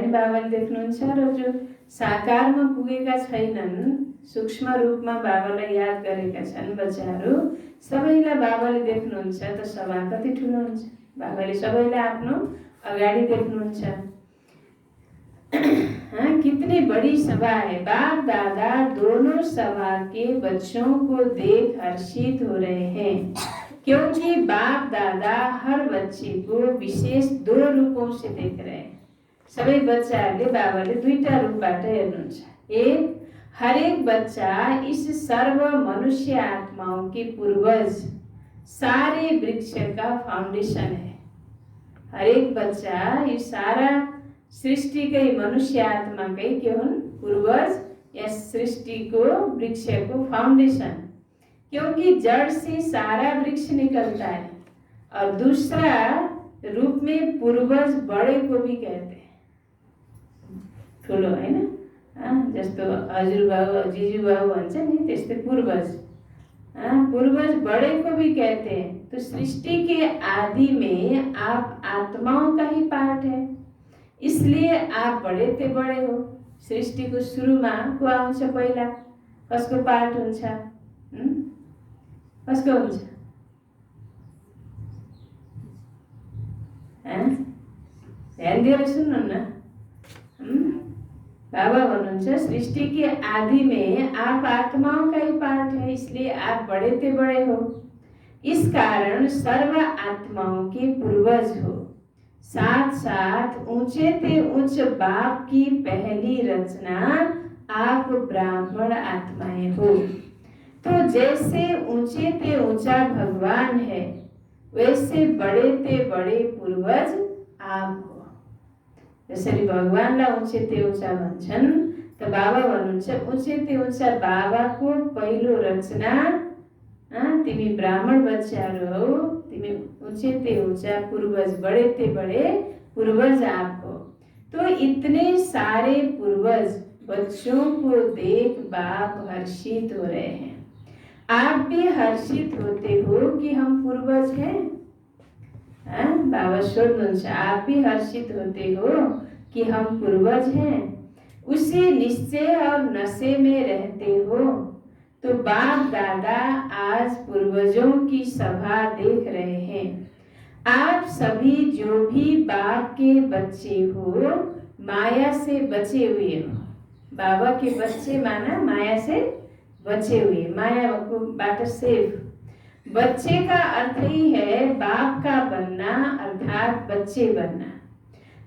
पनि बाबाले देख्नुहुन्छ र जो साकारमा पुगेका छैनन्, सूक्ष्म रूपमा बाबालाई याद गरेका छन् बच्चाहरू, सबैलाई बाबाले देख्नुहुन्छ। त सभा कति ठुलो हुन्छ। बाबाले सबैलाई आफ्नो अगाडि देख्नुहुन्छ। कितनी बड़ी सभा है। बाप दादा दोनों सभा के बच्चों को देख हर्षित हो रहे हैं, क्योंकि बाप दादा हर बच्चे को विशेष 2 रूपों से देख रहे हैं। सबै बच्चाहरूले बाबाले 2टा रूपबाट हेर्नुहुन्छ। एक, हरेक बच्चा इस सर्व मनुष्य आत्माओं के पूर्वज, सारे वृक्ष का फाउंडेशन है। हरेक बच्चा ये सारा सृष्टिकै मनुष्य आत्माकै के हुन्? पूर्वज या सृष्टिको वृक्षको फाउंडेशन, क्योंकि जड़ से सारा वृक्ष निकलता है। और दूसरा रूप में पूर्वज बड़े को भी कहते हैं, ठुलो हैन, जस्तो हजुरबाउ जिजुबाउ भन्छ नि, त्यस्तै पूर्वज। पूर्वज बड़े को भी कहते हैं। तो सृष्टि के आदि में आप आत्माओं का ही पार्ट है, इसलिए आप बड़े ते बड़े हो। सृष्टिको सुरुमा को आउँछ पहिला, कसको पार्ट हुन्छ? कसको हुन्छ? ध्यान दिएर सुन्नु न। बाबा भन्नुहुन्छ सृष्टि के आदि में आप आत्माओं का ही पार्ट है, इसलिए आप बड़े ते बड़े हो। इस कारण सर्व आत्माओं के पूर्वज हो। साथ साथ ऊंचे ते उच्च बाप की पहली रचना आप ब्राह्मण आत्माएं हो। तो जैसे ऊंचे ते ऊंचा भगवान है, वैसे बड़े ते बड़े पूर्वज आप हो। जसरी भगवानलाई ऊंचे ते ऊंचा भन्छन्, त बाबा भन्नुहुन्छ ऊंचे ते ऊंचा बाबाको पहिलो रचना तिमी ब्राह्मण बच्चाहरू हो, तिमी ऊंचे ते ऊंचा पूर्वज, बड़े ते बड़े पूर्वज आप हो। तो इतने सारे पूर्वज बच्चों को देख बाप हर्षित हो रहे हैं। आप भी हर्षित होते हो कि हम पूर्वज हैं? बाबा सोध्नुहुन्छ, आप भी हर्षित होते हो कि हम पूर्वज हैं? उसी निश्चय और नशे में रहते हो। तो बाप दादा आज पूर्वजों की सभा देख रहे हैं। आप सभी जो भी बाप के बच्चे हो, माया से बचे हुए हो। बाबा के बच्चे माना माया से बचे हुए, माया को बाट सेफ। बच्चे का अर्थ ही है बाप का बनना, अर्थात बच्चे बनना।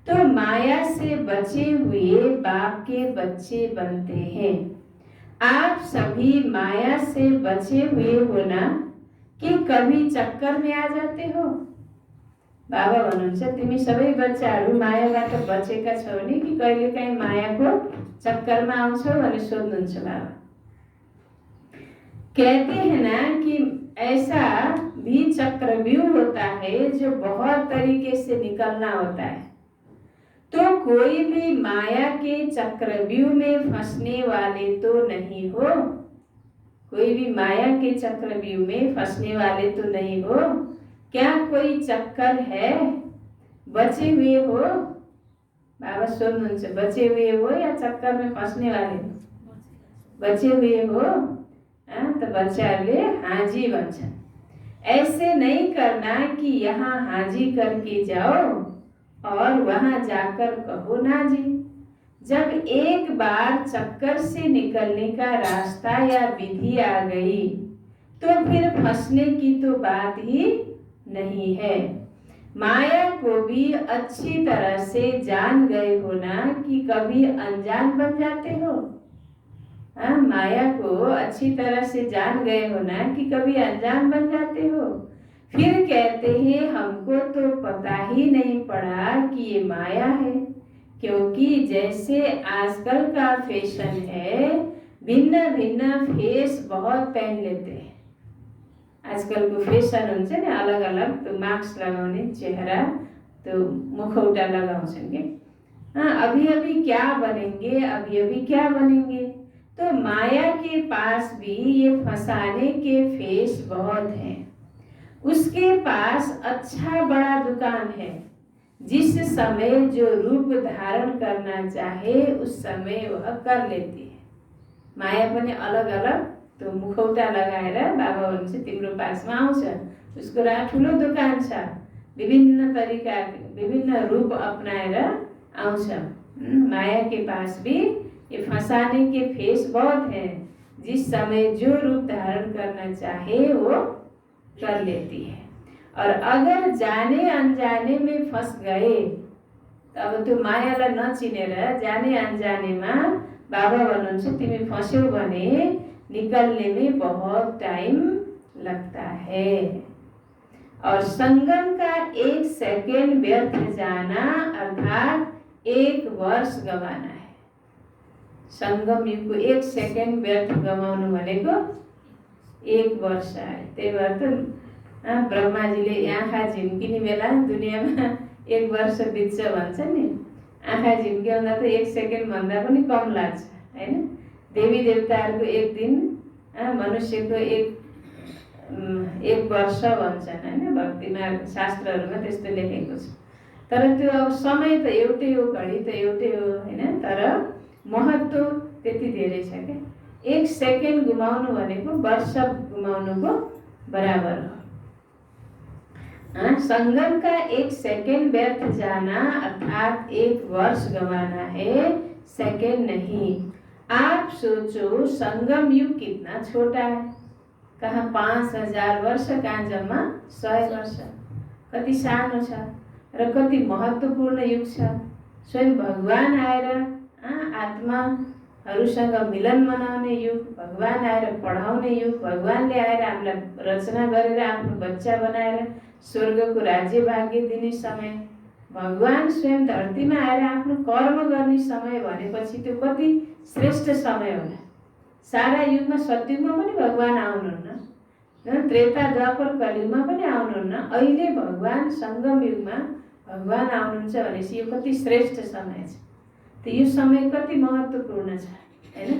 तो माया से बचे हुए बाप के बच्चे बनते हैं। आप सभी माया से बचे हुए हो ना, कि कभी चक्कर में आ जाते हो? बाबा भन्नुहुन्छ तिमी सबै बच्चाहरू मायाबाट बचेका छौ नि, कि कहिलेकाहीँ मायाको चक्करमा आउँछौ भनेर सोध्नुहुन्छ बाबा। कहते हैं ना कि ऐसा भी चक्रव्यूह होता है जो बहुत तरीके से निकलना होता है। तो कोई भी माया के चक्रव्यूह में फंसने वाले तो नहीं हो। कोई भी माया के चक्रव्यूह में फंसने वाले तो नहीं हो। क्या कोई चक्कर है? बचे हुए हो? बाबा सोध्नुहुन्छ बचे हुए हो या चक्कर में फंसने वाले हो? बचे हुए हो? तो बच्चाहरूले हाजी भन्छन्। ऐसे नहीं करना कि यहाँ हाजी करके जाओ और वहां जाकर कहो ना जी। जब एक बार चक्कर से निकलने का रास्ता या विधि आ गई, तो फिर फंसने की तो बात ही नहीं है। माया को भी अच्छी तरह से जान गए हो ना, कि कभी अनजान बन जाते हो? माया को अच्छी तरह से जान गए हो ना, कि कभी अनजान बन जाते हो? फिर कहते हैं हमको तो पता ही नहीं पड़ा कि ये माया है, क्योंकि जैसे आजकल का फैशन है, भिन्न भिन्न फेस बहुत पहन लेते हैं। आजकल को फैशन हुन्छ नि अलग अलग, तो मास्क लगाउने चेहरा, तो मुखौटा लगाउँछन् के अभी अभी क्या बनेंगे, अभी अभी क्या बनेंगे। तो माया के पास भी ये फंसाने के फेस बहुत हैं। उसके पास अच्छा बड़ा दुकान है, जिस समय जो रूप धारण करना चाहे उस समय वह कर लेती है। माया पनि अलग अलग त्यो मुखौटा लगाएर बाबा भन्नुहुन्छ तिम्रो पासमा आउँछ, उसको ठुलो दोकान छ, विभिन्न तरीका विभिन्न रूप अपनाएर आउँछ। माया के पास भी ये फंसाने के फेस बहुत है, जिस समय जो रूप धारण करना चाहे वो कर लेती है। और अगर जाने अनजाने में फंस गए अब त्यो मायालाई नचिनेर जाने अनजानेमा बाबा भन्नुहुन्छ तिमी फंस्यौ भने निकलने में बहुत टाइम लगता है। और संगम का 1 सेकेंड व्यर्थ जाना अर्थात 1 वर्ष गवाना है। संगम युगको 1 सेकेंड व्यर्थ गवाउनु भनेको 1 वर्ष है। त्यही भएर त ब्रह्माजीले आँखा झिम्किने बेला दुनियाँमा 1 वर्ष बित्छ भन्छ नि। आँखा झिम्क्याउँदा त 1 सेकेन्ड भन्दा पनि कम लाग्छ हैन। देवी देवताहरूको 1 दिन मनुष्यको 1 वर्ष भन्छन् हैन। भक्तिमा शास्त्रहरूमा त्यस्तो लेखेको छ। तर त्यो अब समय त एउटै हो, घडी त एउटै हो हैन, तर महत्त्व त्यति धेरै छ के। 1 सेकेन्ड गुमाउनु भनेको वर्ष गुमाउनुको बराबर हो। संगम का 1 सेकेंड व्यर्थ जाना अर्थात 1 वर्ष गंवाना है, सेकेंड नहीं। आप सोचो संगम युग कितना छोटा है, कहाँ 5000 वर्ष, कहाँ जम्मा 100 वर्ष। कति सानो छ र कति महत्त्वपूर्ण युग छ। स्वयं भगवान आएर आत्माहरूसँग मिलन मनाउने युग, भगवान आएर पढाउने युग, भगवानले आएर हामीलाई रचना गरेर आफ्नो बच्चा बनाएर स्वर्गको राज्य भाग्य दिने समय, भगवान स्वयं धरतीमा आएर आफ्नो कर्म गर्ने समय भनेपछि त्यो कति श्रेष्ठ समय होला। सारा युगमा सत्युगमा पनि भगवान आउनुहुन्न, त्रेता द्वापर कलियुगमा पनि आउनुहुन्न, अहिले भगवान संगम युगमा भगवान आउनुहुन्छ भनेपछि यो कति श्रेष्ठ समय छ। त यो समय कति महत्त्वपूर्ण छ हैन।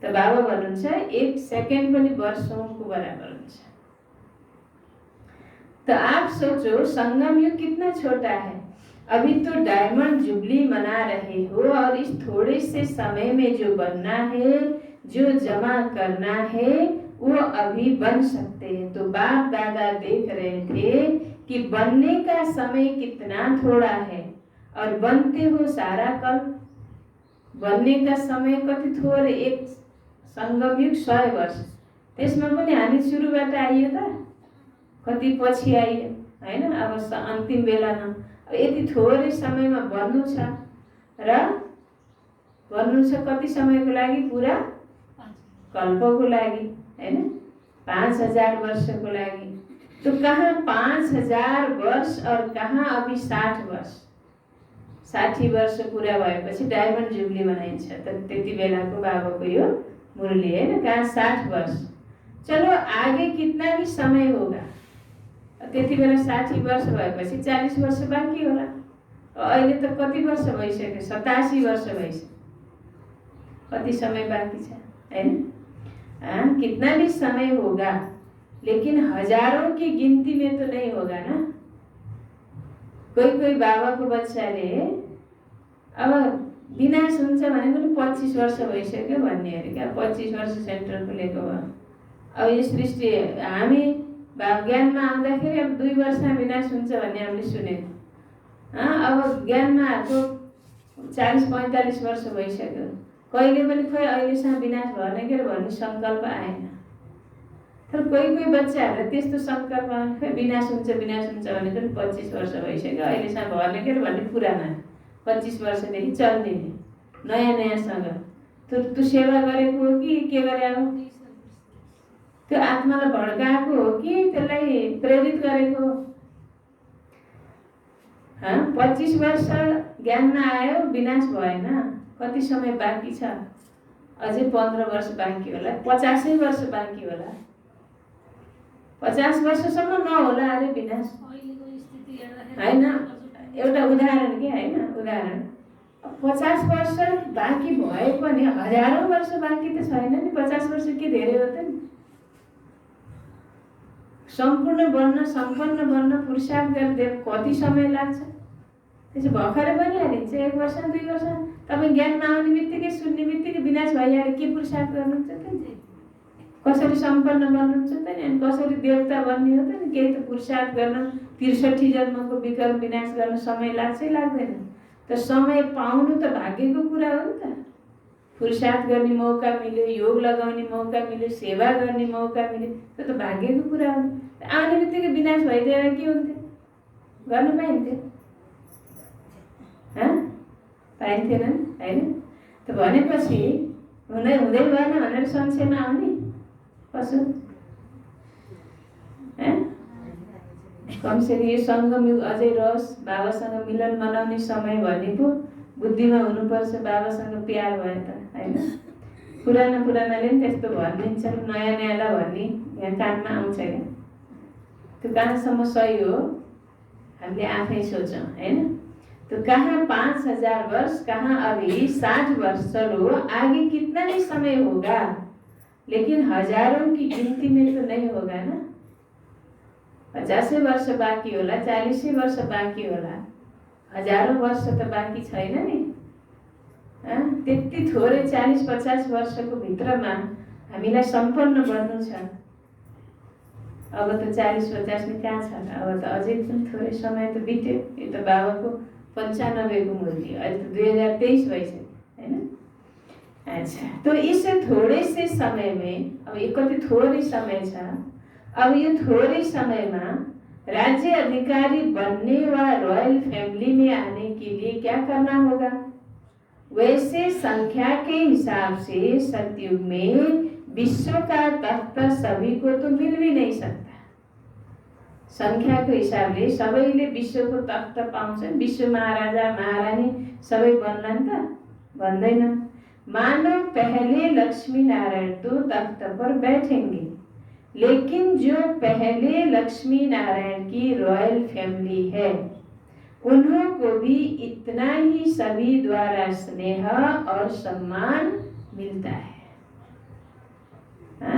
त बाबा भन्नुहुन्छ 1 सेकेन्ड पनि वर्षौंको बराबर हुन्छ। तो आप सोचो संगम युग कितना छोटा है। अभी तो डायमंड जुबली मना रहे हो और इस थोड़े से समय में जो बनना है, जो जमा करना है, वो अभी बन सकते हैं। तो बाप दादा देख रहे थे कि बनने का समय कितना थोड़ा है और बनते हो सारा कल। बनने का समय कति थोरै, 1 संगम युग 100 वर्ष, त्यसमा पनि हामी सुरुबाट आइयो त कति पछि आइयो हैन। अब अन्तिम बेलामा अब यति थोरै समयमा बन्नु छ र बन्नु छ कति समयको लागि, पुरा कल्पको लागि हैन, 5000 वर्षको लागि। तो कहाँ 5000 वर्ष और कहाँ अभी 60 वर्ष। 60 वर्ष पूरा भएपछि डायमन्ड जुबली मनाइन्छ। त त्यति बेलाको बाबाको यो मुरली हैन, कहाँ 60 वर्ष। चलो आगे कितना भी समय होगा, त्यति बेला 60 वर्ष भएपछि 40 वर्ष बाँकी होला। अहिले त कति वर्ष भइसक्यो, 87 वर्ष भइसक्यो, कति समय बाँकी छ हैन। कितना भी समय होगा लेकिन हजारों की गिनती में तो नहीं होगा ना। कोही बाबाको बच्चाले अब विनाश हुन्छ भनेको नि 25 वर्ष भइसक्यो भन्ने अरे क्या, 25 वर्ष सेन्टर खुलेको भयो। अब यो सृष्टि हामी ज्ञानमा आउँदाखेरि अब 2 वर्षमा विनाश हुन्छ भन्ने हामीले सुनेको। अब ज्ञानमा आएको 40-45 वर्ष भइसक्यो, कहिले पनि खोइ अहिलेसम्म विनाश भएन के भन्ने सङ्कल्प आएन। तर कोही बच्चाहरूलाई त्यस्तो सङ्कल्प खोइ विनाश हुन्छ भनेको नि 25 वर्ष भइसक्यो, अहिलेसम्म भएन के भन्ने पुराना 25 वर्षदेखि चल्ने नयाँसँग तँ सेवा गरेको हो कि के गरे हो, त्यो आत्मालाई भड्काएको हो कि त्यसलाई प्रेरित गरेको हो। 25 वर्ष ज्ञानमा आयो, विनाश भएन, कति समय बाँकी छ, अझै 15 वर्ष बाँकी होला, 50 वर्ष बाँकी होला। 50 वर्षसम्म नहोला अरे विनाश हैन। एउटा उदाहरण के हैन, उदाहरण 50 वर्ष बाँकी भए पनि हजारौं वर्ष बाँकी त छैन नि। 50 वर्ष के धेरै हो त नि। सम्पूर्ण बन्न, सम्पन्न बन्न पुरुषार्थ गर्दै कति समय लाग्छ त्यसो भर्खरै बनिहालिन्छ। 1 वर्ष 2 वर्ष तपाईँ ज्ञानमा आउने बित्तिकै सुन्ने बित्तिकै विनाश भइहाल्यो। के पुरुषार्थ गर्नुहुन्छ त नि? कसरी सम्पन्न बन्नुहुन्छ त नि? अनि कसरी देवता बन्ने हो त नि? केही त पुरुषार्थ गर्न 63 जन्मको विकर्म विनाश गर्न समय लाग्छै लाग्दैन। त समय पाउनु त भाग्यको कुरा हो नि त। पुरुषार्थ गर्ने मौका मिल्यो, योग लगाउने मौका मिल्यो, सेवा गर्ने मौका मिल्यो, त्यो त भाग्यको कुरा हो। आउने बित्तिकै विनाश भइदिएर के हुन्थ्यो? गर्नु पाइन्थ्यो? पाइन्थेन नि, होइन? त भनेपछि हुँदै भएन भनेर संशयमा आउने पशु? कमसेकम यो सङ्गम युग अझै रहोस्, बाबासँग मिलन मनाउने समय भनेको बुद्धिमा हुनुपर्छ। बाबासँग प्यार भयो त, होइन? पुरानाले नि त्यस्तो भनिदिन्छन्, नयाँलाई भन्ने यहाँ कानमा आउँछ क्या। त्यो कहाँसम्म सही हो हामीले आफै सोचौँ, होइन? तो कहाँ 5000 वर्ष, कहाँ अभी 60 वर्ष, चलो आगे कितना ही समय होगा, लेकिन हजारों की गिनती में तो नहीं होगा ना। 50 वर्ष बाँकी होला, 40 वर्ष बाँकी होला, हजारौं वर्ष त बाँकी छैन नि। त्यति थोरै 40-50 वर्षको भित्रमा हामीलाई सम्पन्न बन्नु छ। अब त 40-50 नि कहाँ छ? अब त अझै पनि थोरै समय त बित्यो। यो त बाबाको 95 को मूर्ति, अहिले तो 2023 भइसक्यो, हैन? अच्छा, तो इस थोड़े से समय में, अब ये कति थोरै समय छ, अब यो थोरै समयमा राज्य अधिकारी बनने वा रॉयल फैमिली में आने के लिए क्या करना होगा? वैसे संख्या के हिसाब से सतयुग में विश्व का तख्त सभी को तो मिल भी नहीं सकता। संख्याको हिसाबले सबैले विश्वको तख्त पाउँछन्, विश्व महाराजा महारानी सबै बन्लान् त? भन्दैन। मानो पहले लक्ष्मी नारायण तो तख्त पर बैठेंगे, लेकिन जो पहले लक्ष्मी नारायण की रॉयल फैमिली है, उन्हों को भी इतना ही सभी द्वारा स्नेह और सम्मान मिलता है।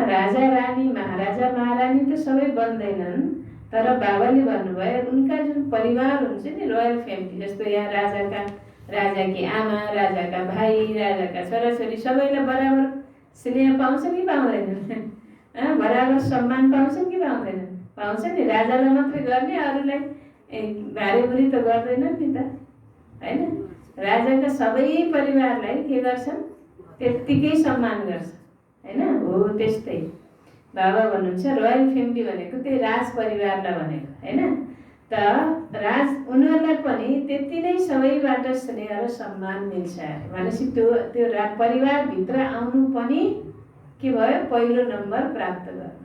राजा रानी महाराजा महारानी तो सबै बन्दैनन्, तर बाबाले भन्नुभयो उनका जुन परिवार हुन्छ नि, रोयल फ्यामिली, जस्तो यहाँ राजाकी आमा, राजाका भाइ, राजाका छोराछोरी सबैलाई बराबर स्नेह पाउँछ कि पाउँदैनन्? बराबर सम्मान पाउँछन् कि पाउँदैनन्? पाउँछ नि। राजालाई मात्रै गर्ने, अरूलाई भारेभुरी त गर्दैनन् नि त, हैन? राजाका सबै परिवारलाई के गर्छन्? त्यत्तिकै सम्मान गर्छ, हैन? हो त्यस्तै बाबा भन्नुहुन्छ रोयल फ्यामिली भनेको त्यही राज परिवारलाई भनेको, हैन? त राज उनीहरूलाई पनि त्यति नै सबैबाट स्नेह र सम्मान मिल्छ भनेपछि त्यो परिवारभित्र आउनु पनि के भयो? पहिलो नम्बर प्राप्त गर्नु।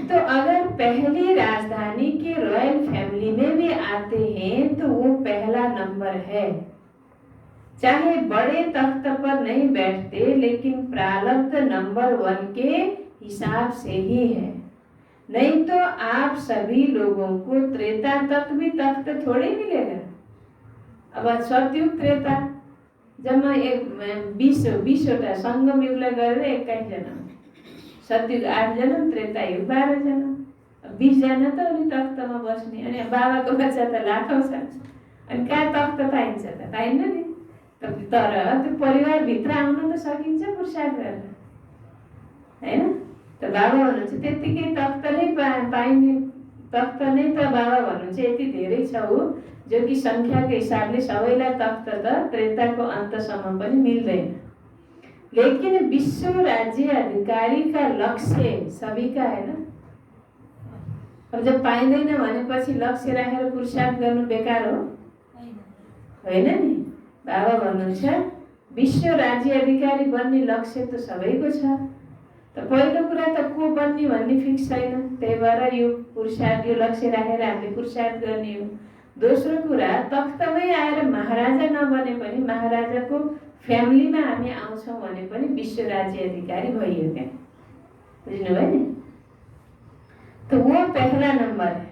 तो अगर पहली राजधानी के रॉयल फैमिली में भी आते हैं तो वो पहला नंबर है। चाहे बड़े तख्त पर नहीं बैठते, लेकिन प्रारब्ध नंबर 1 के हिसाब से ही है। नहीं तो आप सभी लोगों को त्रेता तक भी तख्त थोड़े मिलेगा। अब सतयुग त्रेता जम्मा 20 वटा संगम युगलाई गरेर 21 जन्म, सतयुग 8 जन्म, त्रेता युग 12 जन्म, 20 जना त अनि तख्तमा बस्ने। अनि बाबाको बच्चा त लाखौं छन्, अनि कहाँ तख्त पाइन्छ त? पाइन्न नि। तर त्यो परिवारभित्र आउन त सकिन्छ पुरुषार्थ गरेर, हैन? त बाबा भन्नुहुन्छ त्यतिकै तख्त नै पाइने, तख्त नै त बाबा भन्नुहुन्छ यति धेरै छ हो, जो कि संख्याको हिसाबले सबैलाई तख्त त त्रेताको अन्तसम्म पनि मिल्दैन। लेकिन विश्व राज्य अधिकारी का लक्ष्य सभी का है ना। अब जब पाइँदैन भनेपछि लक्ष्य राखेर पुरुषार्थ गर्नु बेकार हो? होइन नि। बाबा भन्नुहुन्छ विश्व राज्य अधिकारी बन्ने लक्ष्य त सबैको छ। त पहिलो कुरा त को बन्ने भन्ने फिक्स छैन, त्यही भएर यो पुरुषार्थ, यो लक्ष्य राखेर हामीले पुरुषार्थ गर्ने हो। दोस्रो कुरा, तख्तमै आएर महाराजा नबने पनि महाराजाको फ्यामिलीमा हामी आउँछौँ भने पनि विश्व राज्य अधिकारी भइयो क्या। बुझ्नुभयो नि? तो वो पहला नंबर है।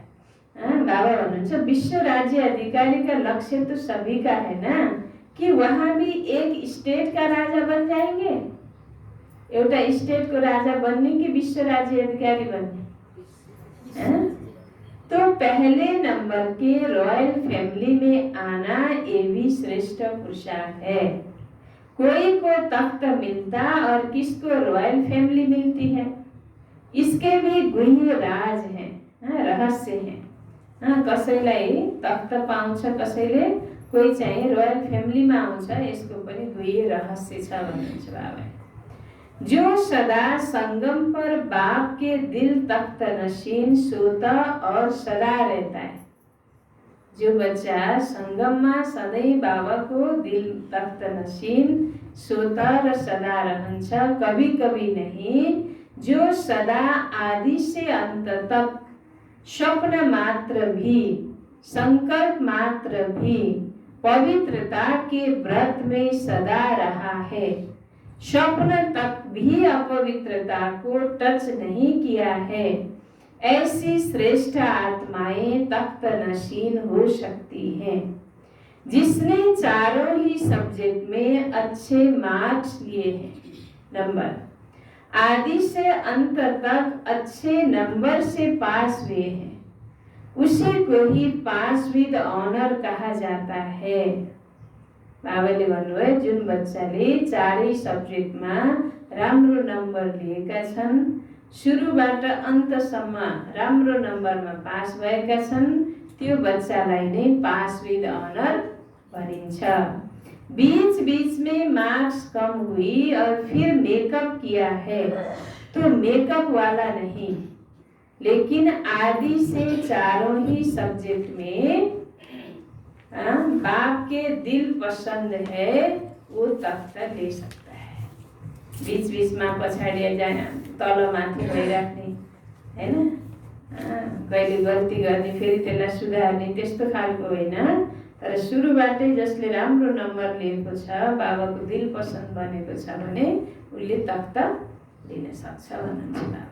बाबा भन्नुहुन्छ विश्व राज्य अधिकारी का लक्ष्य तो सभी का है ना, कि वहाँ भी एक स्टेट का राजा बन जाएंगे। एउटा स्टेट को राजा बनने कि विश्व राज्य अधिकारी बनने? तो तो पहले नंबर के रॉयल फैमिली में आना ये भी श्रेष्ठ पुरुषार्थ है। कोई को तख्त मिलता और किसको रॉयल फैमिली मिलती है, इसके भी गुह्य राज है, रहस्य है। कसैलाई तख्त पाउँछ, कसैले कोही चाहिँ रोयल फ्यामिलीमा आउँछ, यसको पनि गुह्य रहस्य छ भन्नुहुन्छ बाबा। जो सदा संगम पर बाप के दिल तख्त नशीन सोता और सदा रहता है। जो बच्चा संगममा सधैँ बाबाको दिल तख्त नशीन सोता र सदा रहन्छ, कभी कभी नहीं, जो सदा आदि से अंत तक स्वप्न मात्र भी, संकल्प मात्र भी पवित्रता के व्रत में सदा रहा है, स्वप्न तक भी अपवित्रता को टच नहीं किया है, ऐसी श्रेष्ठ आत्माएं तख्त नशीन हो सकती हैं। जिसने चारों ही सब्जेक्ट में अच्छे मार्क्स लिए हैं, नंबर आदि से अंत तक अच्छे नंबर से पास हुए हैं, उसी को ही पास विद ऑनर कहा जाता है। बाबाले भन्नुभयो जुन बच्चाले चारै सब्जेक्टमा राम्रो नम्बर लिएका छन्, सुरुबाट अन्तसम्म राम्रो नम्बरमा पास भएका छन्, त्यो बच्चालाई नै पास विद ऑनर भनिन्छ। बीच बीच में मार्क्स कम हुई और फिर मेकअप किया है तो मेकअप वाला नहीं, लेकिन आदि से चारों ही सब्जेक्ट में बाप के दिल पसंद है, वो तख्त ले सकता है। बीच बीच में पछाडि जाने तल माथि भइराख्ने हैन, कहिले गल्ती गर्ने फेरि त्यसलाई सुधार्ने त्यस्तो खालको होइन, तर सुरुबाटै जसले राम्रो नम्बर लिएको छ, बाबाको दिल पसन्द बनेको छ भने उसले तख्त लिन सक्छ भन्नुहुन्छ बाबा।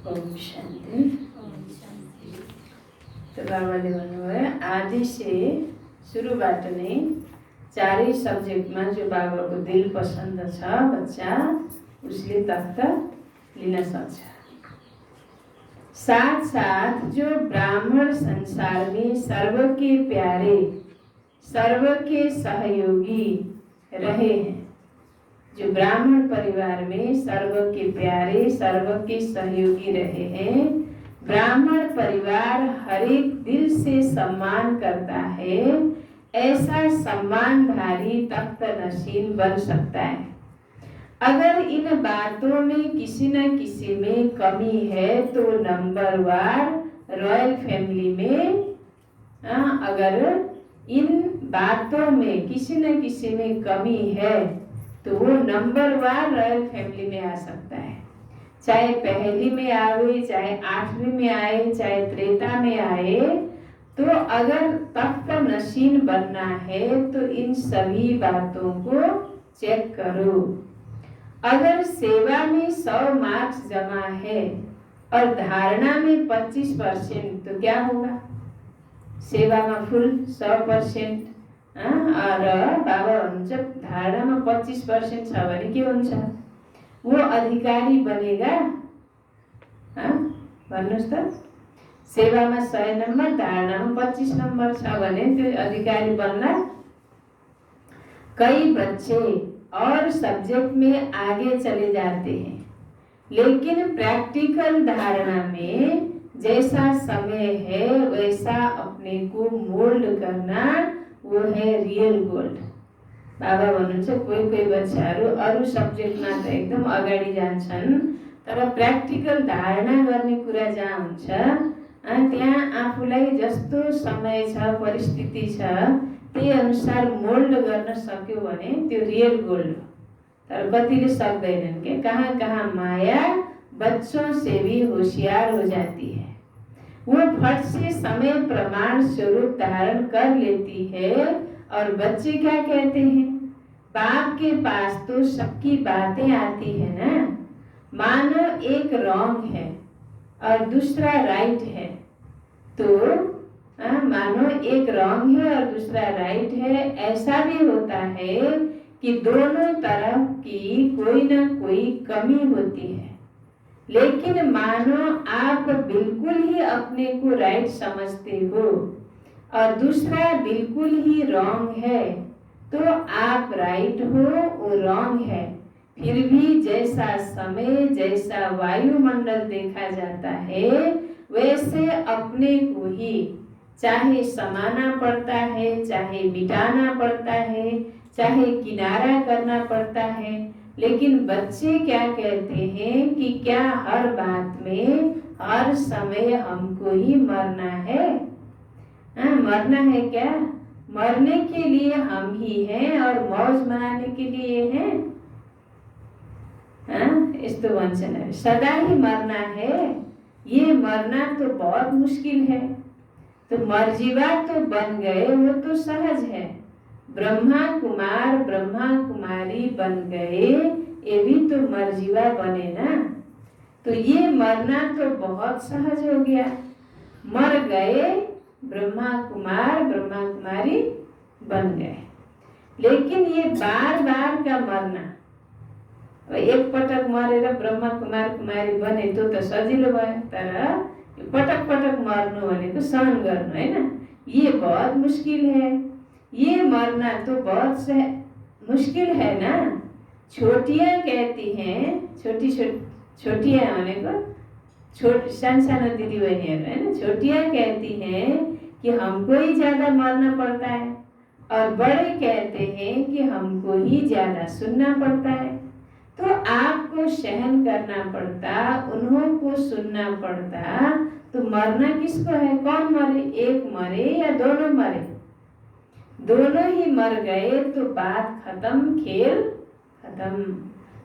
ओम शान्ति। तो बाबाले भन्नुभयो आदि से सुरुबाट नै चारै सब्जेक्टमा जो बाबाको दिल पसन्द छ बच्चा उसले तख्त लिन सक्छ। साथ साथ जो ब्राह्मण संसार में सर्व के प्यारे सर्व के सहयोगी रहे हैं, जो ब्राह्मण परिवार में सर्व के प्यारे सर्व के सहयोगी रहे हैं, ब्राह्मण परिवार हर एक दिल से सम्मान करता है, ऐसा सम्मानधारी तख्त नशीन बन सकता है। अगर इन बातों में किसी न किसी में कमी है तो नंबर वार रॉयल फैमिली में अगर इन बातों में किसी न किसी में कमी है तो वो नंबर वार रॉयल फैमिली में आ सकता है। चाहे पहली में आए, चाहे 8वीं में आए, चाहे त्रेता में आए, तो अगर तख्त नशीन बनना है तो इन सभी बातों को चेक करो। अगर सेवा में 100 मार्क्स जमा है और धारणा में 25% तो क्या होगा? सेवा में फुल 100% और बाबा हुन्छ धारणा में 25% छ भने के हुन्छ? वो अधिकारी बनेगा? भन्नुस् त। सेवा में 100 नंबर, धारणा में 25 नंबर छ भने त्यो अधिकारी बन्ला। कई बच्चे और सब्जेक्ट में आगे चले जाते हैं, लेकिन प्रैक्टिकल धारणा में जैसा समय है वैसा अपने को मोल्ड करना वो है रियल गोल्ड। बाबा भन्नुहुन्छ कोही कोही बच्चाहरू अरू सब्जेक्टमा त एकदम अगाडि जान्छन्, तर प्र्याक्टिकल धारणा गर्ने कुरा जहाँ हुन्छ त्यहाँ आफूलाई जस्तो समय छ परिस्थिति छ त्यही अनुसार मोल्ड गर्न सक्यो भने त्यो रियल गोल्ड हो। तर कतिले सक्दैनन् के? कहाँ कहाँ माया बच्चों से भी होशियार हो जाती है। वो फट से समय प्रमाण स्वरूप धारण कर लेती है और बच्चे क्या कहते हैं? बाप के पास तो सबकी बातें आती है ना, मानो एक रॉन्ग है और दूसरा राइट है, तो मानो एक रॉन्ग है और दूसरा राइट है। ऐसा भी होता है कि दोनों तरफ की कोई ना कोई कमी होती है, लेकिन मानो आप बिल्कुल ही अपने को राइट समझते हो और दूसरा बिल्कुल ही रॉन्ग है, तो आप राइट हो वो रॉन्ग है। फिर भी जैसा समय जैसा वायुमंडल देखा जाता है वैसे अपने को ही चाहे समाना पड़ता है, चाहे मिटाना पड़ता है, चाहे किनारा करना पड़ता है। लेकिन बच्चे क्या कहते हैं कि क्या हर बात में हर समय हमको ही मरना है? मरना है क्या? मरने के लिए हम ही हैं और मौज मनाने के लिए हैं? यस्तो भन्छन् सदा ही मरना है। ये मरना तो बहुत मुश्किल है। तो मर्जीवा तो बन गए वो तो सहज है, ब्रह्मा कुमार ब्रह्मा कुमारी बन गए ये भी तो मर्जीवा बने ना। तो ये मरना तो बहुत सहज हो गया, मर गए ब्रह्मा कुमार ब्रह्मा कुमारी बन गए। लेकिन ये बार बार का मरना, एक पटक मरेर ब्रह्मा कुमार कुमारी बने तो सजिलो भयो, तर पटक पटक मर्नु भनेको सहन गर्नु हैन, ये बहुत मुश्किल है। ये मरना तो बहुत मुश्किल है ना। छोटियां कहती हैं, छोटियां भनेको सानो दिदी बहनीहरू हैन, छोटियां कहती हैं कि हमको ही ज्यादा मरना पड़ता है और बड़े कहते हैं कि हमको ही ज्यादा सुनना पड़ता है। तो आपको सहन करना पड़ता, उन्हों को सुनना पड़ता, तो मरना किसको है? कौन मरे? एक मरे या दोनों मरे? दोनों ही मर गए तो बात खत्म, खेल खत्म।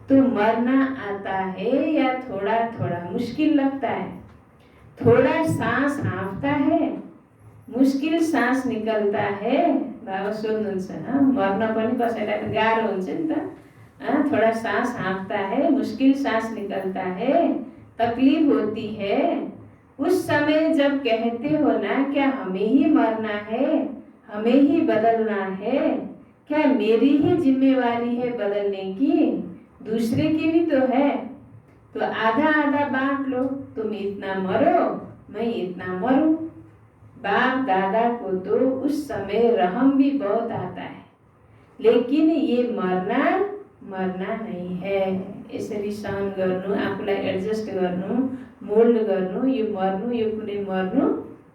तो मरना आता है या थोड़ा थोड़ा मुश्किल लगता है, थोड़ा सांस हाँफता है, मुश्किल सांस निकलता है। बाबा सोध्नुहुन्छ मर्न पनि कसैलाई त गाह्रो हुन्छ नि त, थोड़ा सांस हाँफता है, मुश्किल सांस निकलता है, तकलीफ होती है, उस समय जब कहते हो ना क्या हमें ही मरना है, हमें ही बदलना है, क्या मेरी ही जिम्मेवारी है बदलने की, दूसरे की भी तो है, तो आधा आधा बांट लो, तुम इतना मरो मैं इतना मरूं। बाप दादा को तो उस समय रहम भी बहुत आता है, लेकिन ये मरना मरना नहीं है। यसरी सहन गर्नु, आफूलाई एडजस्ट गर्नु, मोल्ड गर्नु, यो मर्नु यो कुनै मर्नु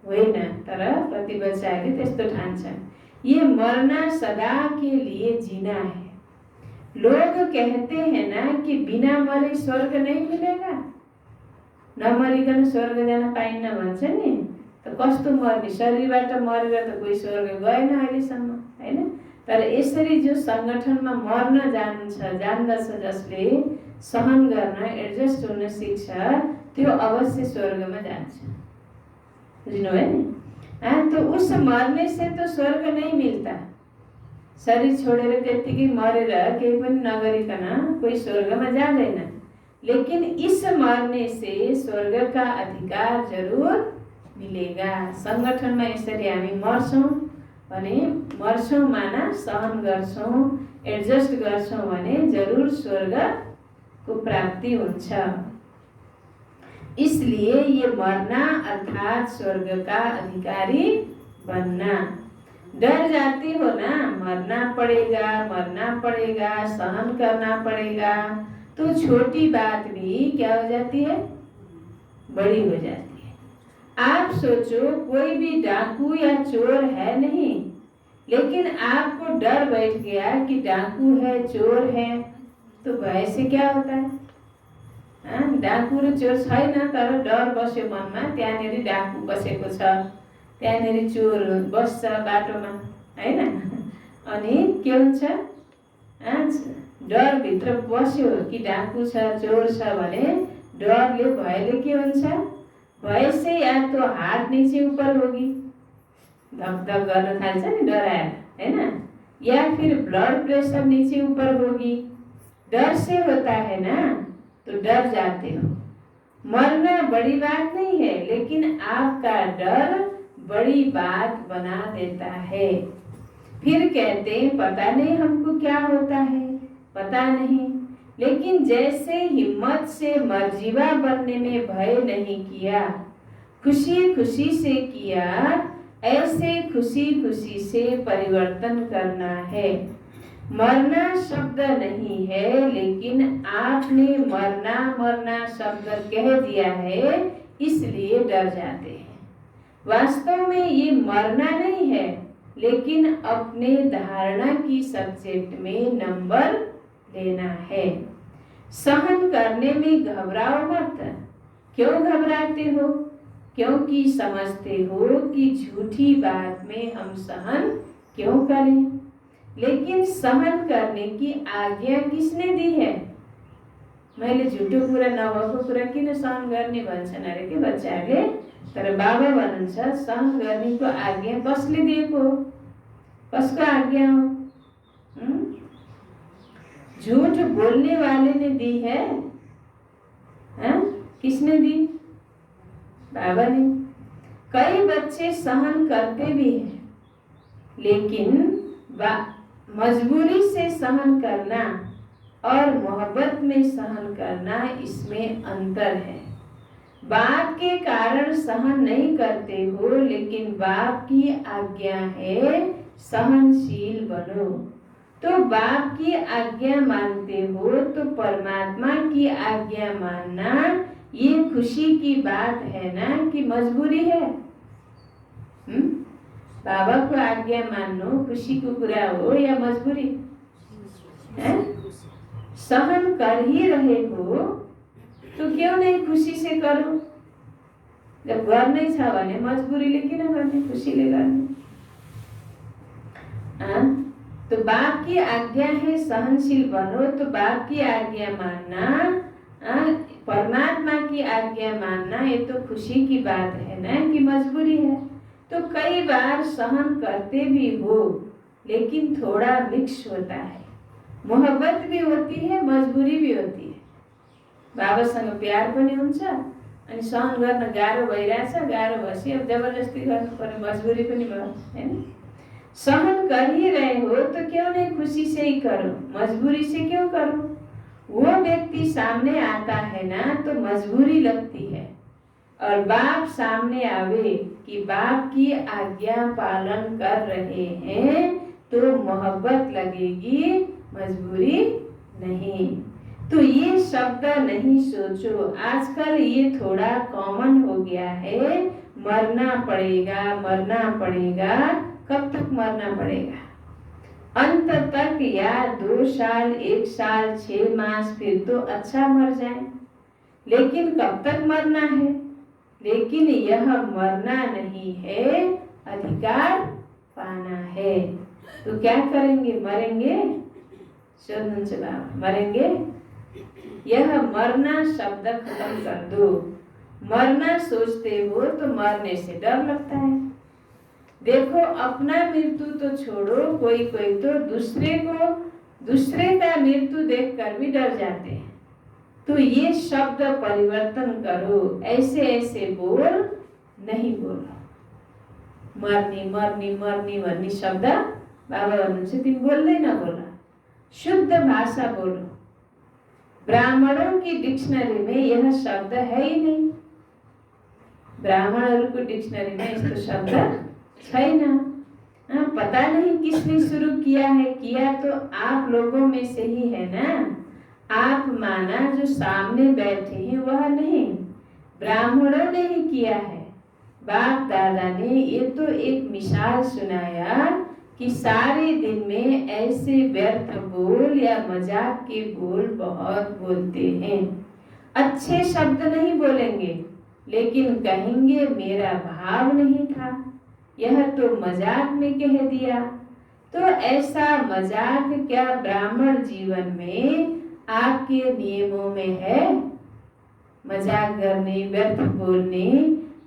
होइन। तर कति बच्चाहरूले त्यस्तो ठान्छन्, ये मरना सदा के लिए जीना है। लोग कहते हैं ना कि बिना मरे स्वर्ग नहीं मिलेगा, नमरिकन स्वर्ग जान पाइन्न भन्छ नि, त कस्तो मर्ने, शरीरबाट मरेर त कोही स्वर्ग गएन अहिलेसम्म हैन। तर यसरी जो संगठनमा मर्न जान्दछ, जसले सहन गर्न एडजस्ट हुन सिक्छ, त्यो अवश्य स्वर्गमा जान्छ। बुझ्नु भयो नि? तो उस मरने से तो स्वर्ग नहीं मिलता। शरीर छोडेर त्यतिकै मरेर केही पनि नगरिकन कोही स्वर्गमा जाँदैन, लेकिन इस मरने से स्वर्ग का अधिकार जरूर मिलेगा। संगठनमा यसरी हामी मर्छौं भने, मर्छौं माना सहन गर्छौं, एडजस्ट गर्छौं भने जरूर स्वर्ग को प्राप्ति हुन्छ। इसलिए ये मरना अर्थात स्वर्ग का अधिकारी बनना। डर जाती हो ना, मरना पड़ेगा, सहन करना पड़ेगा, तो छोटी बात भी क्या हो जाती है, बड़ी हो जाती है। आप सोचो कोई भी डाकू या चोर है नहीं, लेकिन आपको डर बैठ गया कि डाकू है चोर है, तो भय से क्या होता है, डाकू र चोर छैन तर डर बस्यो मनमा, त्यहाँनेरि डाकू बसेको छ, त्यहाँनेरि चोर बस्छ बाटोमा हैन, अनि के हुन्छ, डर भित्र बस्यो कि डाकू छ चोर छ भने डरले भयले के हुन्छ, भय से या तो हार्ट नीचे ऊपर होगी, धक धक गर्न थाल्छ नि डराएर हैन, या फिर ब्लड प्रेशर नीचे ऊपर होगी। डर से होता है ना, तो डर जाते हो। मरना बड़ी बात नहीं है, लेकिन आपका डर बड़ी बात बना देता है। फिर कहते हैं पता नहीं हमको क्या होता है, पता नहीं, लेकिन जैसे हिम्मत से मर्जीवा बनने में भय नहीं किया, खुशी खुशी से किया, ऐसे खुशी खुशी से परिवर्तन करना है। मरना शब्द नहीं है, लेकिन आपने मरना मरना शब्द कह दिया है, इसलिए डर जाते हैं। वास्तव में ये मरना नहीं है, लेकिन अपने धारणा की सब्जेक्ट में नंबर लेना है। सहन करने में घबराओ मत। क्यों घबराते हो? क्योंकि समझते हो कि झूठी बात में हम सहन क्यों करें। लेकिन सहन करने की आज्ञा किसने दी है? मैले झुटो कुरा नभएको कुरा किन सहन गर्ने भन्छन् अरे के बच्चाहरूले, तर बाबा भन्नुहुन्छ सहन गर्नेको आज्ञा कसले दिएको हो? कसको आज्ञा हो? झूठ बोलने वाले ने दी है? किसने दी? बाबा ने। कई बच्चे सहन करते भी हैं, लेकिन मजबूरी से सहन करना और मोहब्बत में सहन करना, इसमें अंतर है। बाप के कारण सहन नहीं करते हो, लेकिन बाप की आज्ञा है सहनशील बनो। तो बाप की आज्ञा मानते हो तो परमात्मा की आज्ञा मानना ये खुशी की बात है ना कि मजबूरी है? बाबा को आज्ञा मान्नु खुशी को कुरा हो या मजबूरी है? सहन कर ही रहे हो तो क्यों नहीं खुशी से करो? जब गर्नै छ भने मजबुरीले किन गर्ने, खुशीले गर्ने? तो बाप की आज्ञा है सहनशील बनो, तो बाप की आज्ञा मानना, परमात्मा की आज्ञा मानना, ये तो खुशी की बात है ना कि मजबूरी है। तो कई बार सहन करते भी हो, लेकिन थोड़ा मिक्स होता है, मोहब्बत भी होती है, मजबूरी भी होती है। बाबासँग प्यार पनि हुन्छ अनि सहन गर्न गाह्रो भइरहेछ, गाह्रो भएपछि अब जबरजस्ती गर्नु पर्ने मजबुरी पनि भयो हैन। सहन कर ही रहे हो तो क्यों नहीं खुशी से ही करो, मजबूरी से क्यों करो। वो व्यक्ति सामने आता है ना तो मजबूरी लगती है, और बाप सामने आवे कि बाप की आज्ञा पालन कर रहे हैं तो मोहब्बत लगेगी, मजबूरी नहीं। तो ये शब्द नहीं सोचो, आजकल ये थोड़ा कॉमन हो गया है, मरना पड़ेगा मरना पड़ेगा। कब तक मरना पड़ेगा? अंत तक, या 2 साल 1 साल 6 मास, फिर तो अच्छा मर जाए, लेकिन कब तक मरना है? लेकिन यह मरना नहीं है, अधिकार पाना है। तो क्या करेंगे? मरेंगे? सोध्नुहुन्छ बाबा, मरेंगे? यह मरना शब्द खत्म कर दो। मरना सोचते हो तो मरने से डर लगता है। देखो, अपना मृत्यु तो छोड़ो, कोई कोई तो दूसरे का मृत्यु देखकर भी डर जाते हैं। तो ये शब्द परिवर्तन करो, ऐसे ऐसे बोल नहीं बोलो। मर्नी मर्नी मर्नी भन्ने शब्द बाबा भन्नुहुन्छ तिमी बोल्दै नबोल, शुद्ध भाषा बोलो। ब्राह्मणों की डिक्शनरी में यह शब्द है ही नहीं। ब्राह्मणहरूको डिक्शनरीमा यस्तो शब्द छैन। पता नहीं किसने शुरू किया है, किया तो आप लोगों में से ही है ना। आप माना जो सामने बैठे हैं वह नहीं, ब्राह्मणों ने ही किया है। बाप दादा ने ये तो एक मिसाल सुनाया कि सारे दिन में ऐसे व्यर्थ बोल या मजाक के बोल बहुत बोलते हैं। अच्छे शब्द नहीं बोलेंगे, लेकिन कहेंगे मेरा भाव नहीं था, यह तो मजाक में कह दिया। तो ऐसा मजाक क्या ब्राह्मण जीवन में आपके नियमों में है? मजाक गर्ने, व्यर्थ बोल्ने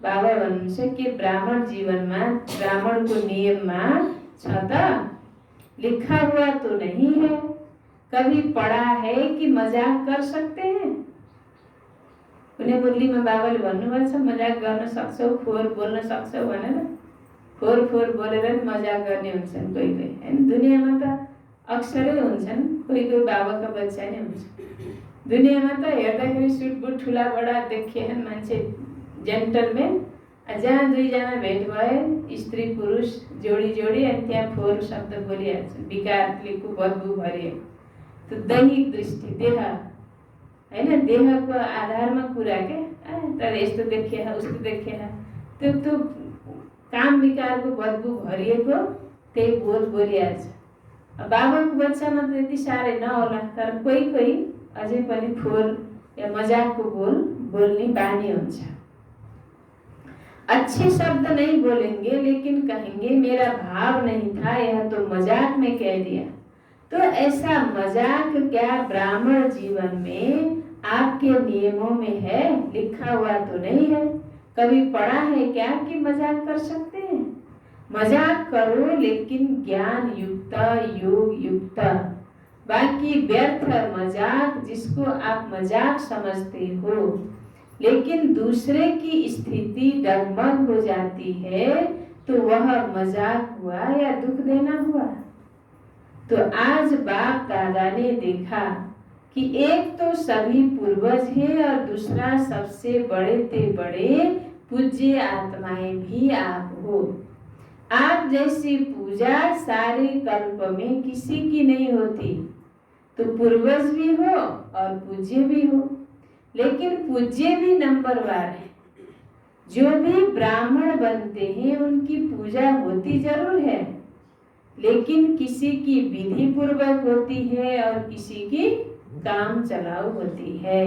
बाबा भन्नुहुन्छ कि ब्राह्मण जीवनमा, ब्राह्मणको नियममा छ त? लिखा हुआ तो नहीं है। कभी पढ़ा है कि मजाक कर सकते हैं? कुनै मुरलीमा बाबाले भन्नुभएको छ मजाक गर्न सक्छौ, फोहोर बोल्न सक्छौ भनेर। फोहोर फोहोर बोलेर नि मजाक गर्ने हुन्छन् कोही कोही हैन। दुनियाँमा त अक्सरै हुन्छन्, कोही कोही बाबाका बच्चा नै हुन्छ। दुनियाँमा त हेर्दाखेरि सुटबुट ठुला बडा देखिएन मान्छे, जेन्टलमेन। जहाँ 2 जना भेट भए, स्त्री पुरुष जोडी जोडी, अनि त्यहाँ फोहोर शब्द बोलिहाल्छन्, विकारले बदबु भरिएको। त्यो दैहिक दृष्टि, देह हैन, देहको आधारमा कुरा के तर यस्तो देखिए उस्तो देखिए, त्यो काम विकारको बदबु भरिएको त्यही बोल बोलिहाल्छ। बाबाको बच्चामा त यति साह्रै नहोला, तर कोही कोही अझै पनि फोहोर या मजाकको बोल बोल्ने बानी हुन्छ। अच्छे शब्द नहीं बोलेंगे, लेकिन कहेंगे मेरा भाव नहीं था, यह तो मजाक में कह दिया। तो ऐसा मजाक क्या ब्राह्मण जीवन में आपके नियमों में है? लिखा हुआ तो नहीं है। कभी पढ़ा है क्या कि मजाक कर सकते हैं? मजाक करो, लेकिन ज्ञान युक्त, योग युक्त। बाकी व्यर्थ मजाक, जिसको आप मजाक समझते हो, लेकिन दूसरे की स्थिति डगमग हो जाती है, तो वह मजाक हुआ या दुख देना हुआ? तो आज बाप दादा ने देखा कि एक तो सभी पूर्वज हैं और दूसरा सबसे बड़े ते बड़े पूज्य आत्माएं भी आप हो। आप जैसी पूजा सारे कल्प में किसी की नहीं होती। तो पूर्वज भी हो और पूज्य भी हो, लेकिन पूज्य भी नंबरवार है। जो भी ब्राह्मण बनते हैं उनकी पूजा होती जरूर है, लेकिन किसी की विधि पूर्वक होती है और किसी की काम चलाऊ होती है।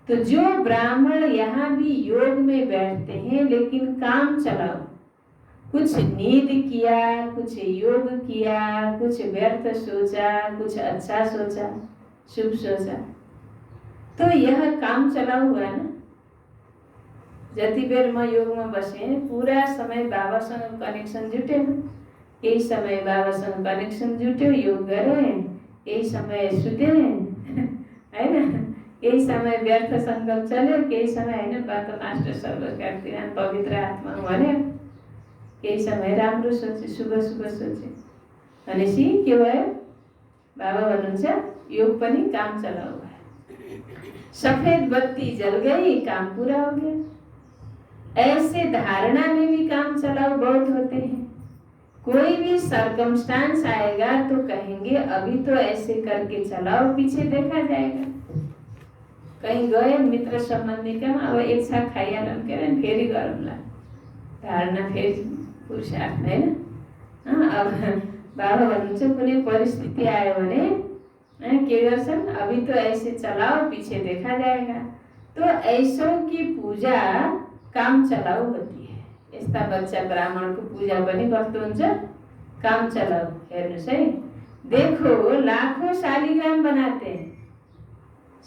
तो जो ब्राह्मण यहाँ भी योग में बैठते हैं, लेकिन काम चलाऊ, कुछ नींद किया, कुछ योग किया, कुछ व्यर्थ सोचा, कुछ अच्छा सोचा, शुभ सोचा, तो यह काम चलाऊ हुआ ना। जति बेर म योगमा बसेँ, पूरा समय बाबासँग कनेक्सन जुट्यो। यही समय बाबासँग कनेक्सन जुट्यो, योग गरेँ, यही समय सुतेँ हैन, केही समय व्यर्थ सङ्कल्प चल्यो, केही समय होइन बात मास्टर सर्वकार पवित्र आत्मा भन्यो, केही समय राम्रो सोचे, शुभ शुभ सोचे भनेपछि के भयो? बाबा भन्नुहुन्छ योग पनि काम चलाओ भयो। सफेद बत्ती जल गई, काम पूरा हो गया। ऐसे धारणा में भी काम चलाओ बहुत होते हैं। कोई भी सर्कमस्टांस आएगा तो कहेंगे अभी तो ऐसे करके चलाओ, पीछे देखा जाएगा। कहीं गए मित्र सम्बन्धी का अब एक साथ खाइहालौँ के अरे फेरि गरौँला, धारणा फेरि पुरुषार्थ होइन। अब बाबा भन्नुहुन्छ कुनै परिस्थिति आयो भने के गर्छन्? अभी तो ऐसे चलाओ, पीछे देखा जाएगा। तो ऐसों की पूजा काम चलाओ होती है। यस्ता बच्चा ब्राह्मणको पूजा पनि कस्तो हुन्छ? काम चलाओ। हेर्नुहोस् है, देखो लाखों शालिग्राम बनाते हैं।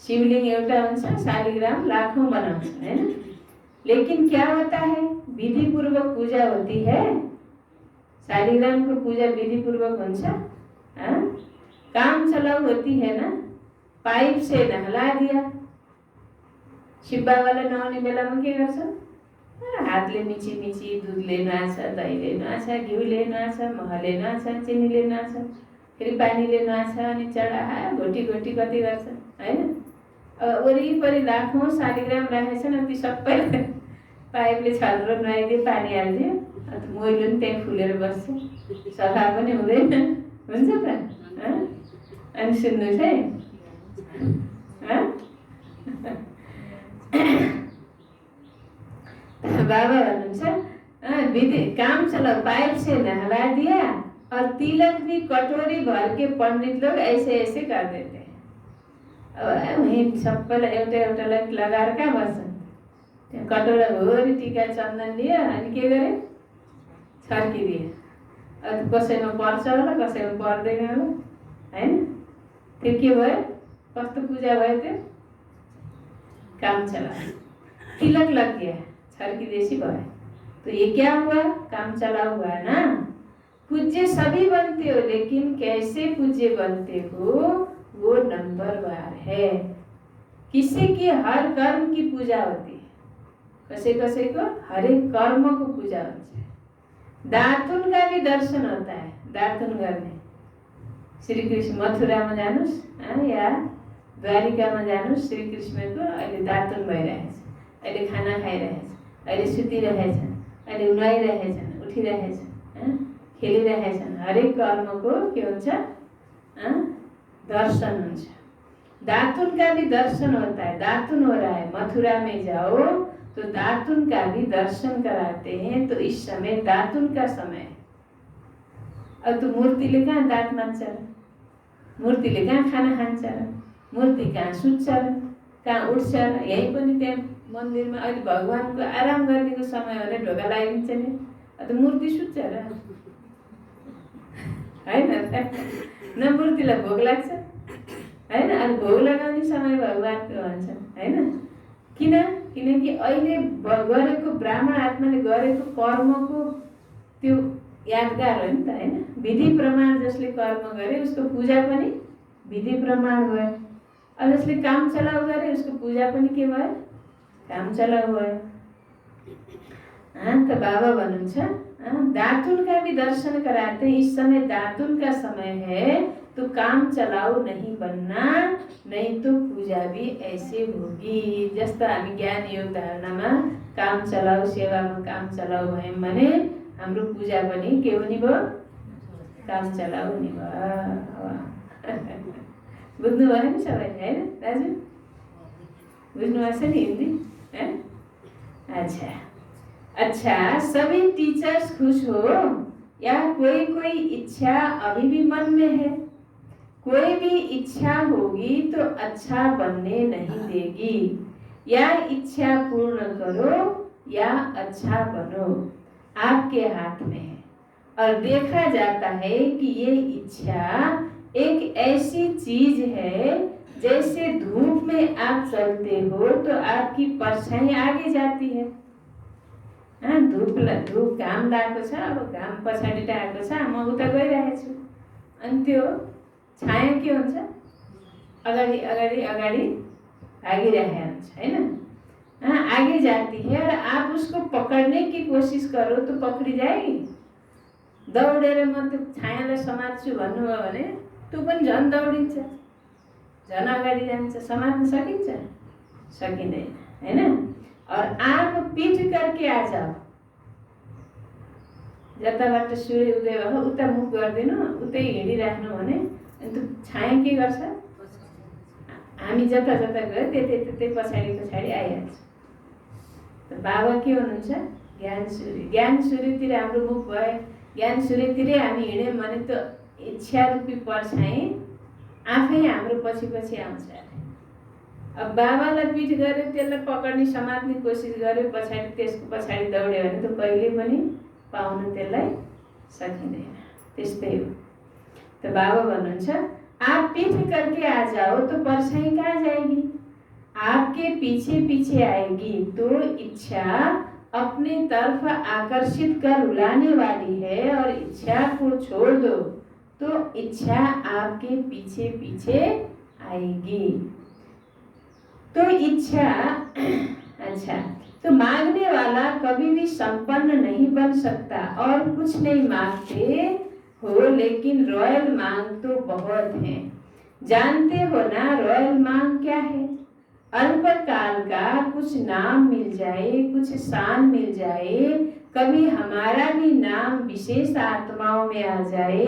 शिवलिंग एउटा हुन्छ, शालिग्राम लाखों बनाउँछन् हैन। लेकिन क्या होता है? विधि पूर्वक पूजा होती है। शालिग्राम को पूजा विधि पूर्वक हुन्छ? काम चलाओ होती है ना। पाइप से नहला दिया। शिव बाबालाई नुहाउने बेलामा के गर्छन्? हातले मिची मिची दुधले नुहाछ, दहीले नुहाछ, घिउले नुहाछ, महले नुहाछ, चिनीले नुहाछ, फेरि पानीले नुहाछ, अनि चढा घोटी घोटी कति गर्छ हैन। अब वरिपरि लाखौँ शालिग्राम राखेछन्, ती सबैलाई पाइपले छरेर नुहाइदियो, पानी हालिदियो, अन्त मैलो पनि त्यहाँ फुलेर बस्छ, सफा पनि हुँदैन। हुन्छ त? अनि सुन्नुहोस् है, बाबा भन्नुहुन्छ विधि काम चलाओ, पाइप से नहला दिया और तिलक भी कटोरी भर के पंडित लोग ऐसे ऐसे कर देते हैं। अब वहीं सबैलाई एउटा एउटालाई लगाएर कहाँ बस्छन्? त्यहाँ कटोरा भरि टिका चन्दन लियो अनि के गरे? छर्किदिए। अब कसैमा पर्छ होला, कसैमा पर्दैन होला हैन। त्यो के भयो? कस्तो पूजा भयो त्यो? काम चलाओ। तिलक लग गया, छरकी देसी भयो। तो ये क्या हुआ? काम चला हुआ ना। पूज्य सभी बनते हो, लेकिन कैसे पूज्य बनते हो वो नंबरवार है। किसी की हर कर्म की पूजा होती है, कसे कसे को हर एक कर्म को पूजा होती है। दातुन का भी दर्शन होता है। दातुन गर्ने श्री कृष्ण मथुरा में जानुस् या द्वारिका में जानुस्, श्री कृष्ण को अहिले दातुन भइरहेछ, अहिले खाना खाइरहेछ, अहिले सुतिरहेछन्, अहिले नुहाइरहेछन्, उठिरहेछन्, खेलिरहेछन्। हरेक कर्मको के हुन्छ? दर्शन हुन्छ। दातुन का भी दर्शन होता है। दातुन हो रहा है, मथुरा में जाओ तो दातुन का भी दर्शन कराते हैं। तो इस समय दातुन का समय है। अब तो मूर्तिले कहाँ दाँत मान्छ र? मूर्तिले कहाँ खाना खान्छ र? मूर्ति कहाँ सुत्छ र? कहाँ उठ्छ र? यही पनि त्यहाँ मन्दिरमा अहिले भगवानको आराम गर्नेको समय हो र ढोका लगाइदिन्छ नि। अब मूर्ति सुत्छ र हैन? न मूर्तिलाई भोग लाग्छ हैन? अनि भोग लगाउने समय भगवानको भन्छ हैन? किन? किनकि अहिले गरेको ब्राह्मण आत्माले गरेको कर्मको त्यो यादगार हो नि त हैन? विधि प्रमाण जसले कर्म गरे उसको पूजा पनि विधि प्रमाण भयो। अब जसले काम चलाउ गरे उसको पूजा पनि के भयो? काम चलाउ भयो। तो बाबा भन्नुहुन्छ दातुन का भी दर्शन कराते हैं। इस समय दातुन का समय है, तो काम चलाओ नहीं बनना, नहीं तो पूजा भी ऐसे होगी। जस्तो हामी ज्ञान योग धारणामा काम चलाओ, सेवामा काम चलाओ भयौँ भने हाम्रो पूजा पनि के हुने भयो? काम चलाओ हुने भयो। बुझ्नुभयो नि सबैले हैन दाजु? बुझ्नुभएको छ नि हिन्दी? अच्छा, सभी टीचर्स खुश हो या कोई कोई इच्छा अभी भी मन में है? कोई भी इच्छा होगी तो अच्छा बनने नहीं देगी। या इच्छा पूर्ण करो या अच्छा बनो, आपके हाथ में है। और देखा जाता है कि ये इच्छा एक ऐसी चीज है जैसे धूप में आप चलते हो तो आपकी परछाई आगे जाती है। धूप घाम लागेको छ, अब घाम पछाडि आएको छ, म उता गइरहेको छु, अनि त्यो छाया के हुन्छ? अगाडि अगाडि अगाडि भागिरहेको छ हैन। आगे जाती है और आप उसको पकड़ने की कोशिश करो तो पकड़ी जाएगी। दौडेर म त्यो छायालाई समात्छु भन्नुभयो भने त्यो पनि झन् दौडिन्छ, झन् अगाडि जान्छ। समात्न सकिन्छ? सकिँदैन हैन। और आप पीठ करके आ जाओ, जताबाट सूर्य उदय भयो उता मुख गरिदिनु, उतै हिँडिराख्नु भने अनि त्यो छाया के गर्छ, हामी जता जता गयो त्यतै पछाडि आइहाल्छ। त बाबा के हुनुहुन्छ? ज्ञान सूर्य। ज्ञान सूर्यतिर हाम्रो मुख भयो, ज्ञान सूर्यतिरै हामी हिँड्यौँ भने त इच्छा रूपी परछाई आफै हाम्रो पछि पछि आउँछ। अब बाबालाई पिठ गर्यो, त्यसलाई पकड्ने समात्ने कोसिस गर्यो, पछाडि त्यसको पछाडि दौड्यो भने त कहिले पनि पाउन त्यसलाई सकिँदैन। त्यस्तै हो। तो बाबा भन्नुहुन्छ आप पीठ करके आ जाओ तो परछाई कहाँ जाएगी? आपके पीछे पीछे आएगी। तो इच्छा अपने तरफ आकर्षित कर रुलाने वाली है और इच्छा को छोड़ दो तो इच्छा आपके पीछे पीछे आएगी। तो इच्छा अच्छा, तो मांगने वाला कभी भी संपन्न नहीं बन सकता और कुछ नहीं मांगते हो, लेकिन रॉयल मांग तो बहुत है। जानते हो ना रॉयल मांग क्या है? अल्पकाल का कुछ नाम मिल जाए, कुछ शान मिल जाए, कभी हमारा भी नाम विशेष आत्माओं में आ जाए,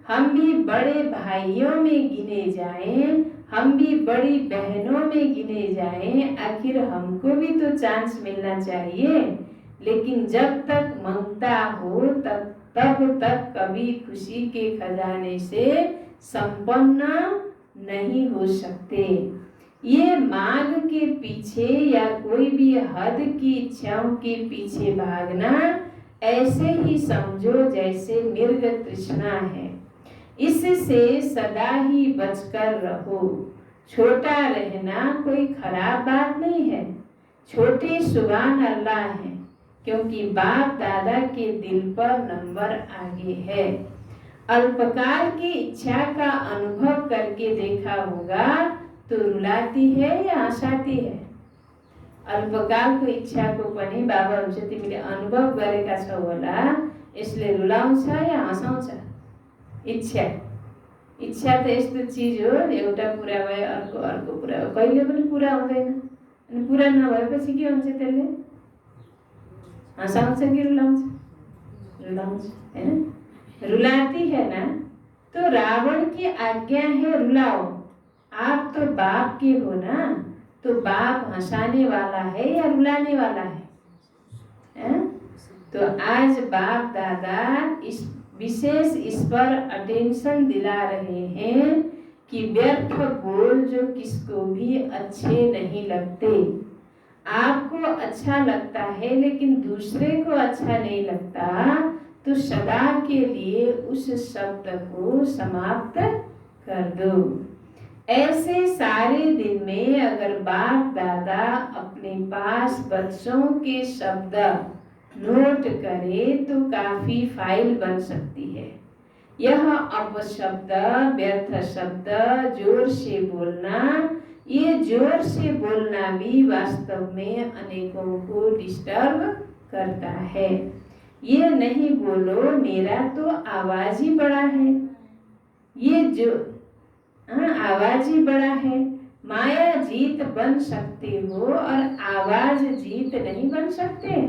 हम भी बड़े भाइयों में गिने जाएं, हम भी बड़ी बहनों में गिने जाएं, आखिर हमको भी तो चांस मिलना चाहिए। लेकिन जब तक मांगता हो तब तक कभी खुशी के खजाने से संपन्न नहीं हो सकते। ये मांग के पीछे या कोई भी हद की इच्छाओं के पीछे भागना ऐसे ही समझो जैसे मृग तृष्णा है। इससे सदा ही बचकर रहो। छोटा रहना कोई खराब बात नहीं है। छोटे सुभान अल्लाह है, क्योंकि बाप दादा के दिल पर नंबर आगे है। अल्पकाल की इच्छा का अनुभव करके देखा होगा तो रुलाती है या हँसाती है? अल्पकालको इच्छाको पनि बाबा हुन्छ तिमीले अनुभव गरेका छौ होला, यसले रुलाउँछ या हँसाउँछ? इच्छा त यस्तो चिज हो, एउटा पुरा भए अर्को पुरा हो, कहिले पनि पुरा हुँदैन। अनि पुरा नभएपछि के हुन्छ? त्यसले हँसाउँछ कि रुलाउँछ? रुलाउँछ हैन। रुलाती है ना। तो रावण की आज्ञा है रुलाओ। आप तो बाप के हो ना, तो बाप हंसाने वाला है या रुलाने वाला है? तो आज बाप दादा इस विशेष इस पर अटेंशन दिला रहे हैं कि व्यर्थ बोल जो किसको भी अच्छे नहीं लगते। आपको अच्छा लगता है लेकिन दूसरे को अच्छा नहीं लगता, तो सदा के लिए उस शब्द को समाप्त कर दो। ऐसे सारे दिन में अगर बाप दादा अपने पास बच्चों के शब्द नोट करे तो काफी फाइल बन सकती है। यह अपशब्द, व्यर्थ शब्द, जोर से बोलना, ये जोर से बोलना भी वास्तव में अनेकों को डिस्टर्ब करता है। ये नहीं बोलो मेरा तो आवाज ही बड़ा है, ये जो आवाज ही बड़ा है। माया जीत बन सकते हो और आवाज जीत नहीं बन सकते।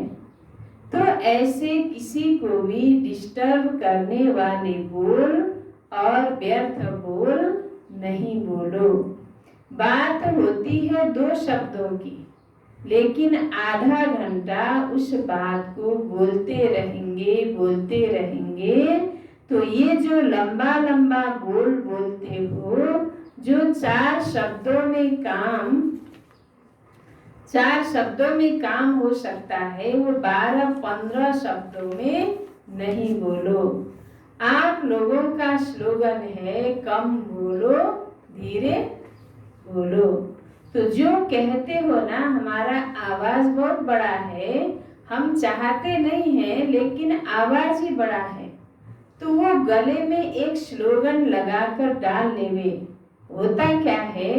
तो ऐसे किसी को भी डिस्टर्ब करने वाले बोल और व्यर्थ बोल नहीं बोलो। बात होती है 2 शब्दों की, लेकिन आधा घंटा उस बात को बोलते रहेंगे। तो ये जो लंबा लंबा बोल बोलते हो, जो 4 शब्दों में काम हो सकता है, वो 12-15 शब्दों में नहीं बोलो। आप लोगों का स्लोगन है कम बोलो धीरे बोलो। तो जो कहते हो ना हमारा आवाज बहुत बड़ा है, हम चाहते नहीं हैं लेकिन आवाज ही बड़ा है, तो वो गले में एक स्लोगन लगाकर डाल लेवे। होता क्या है,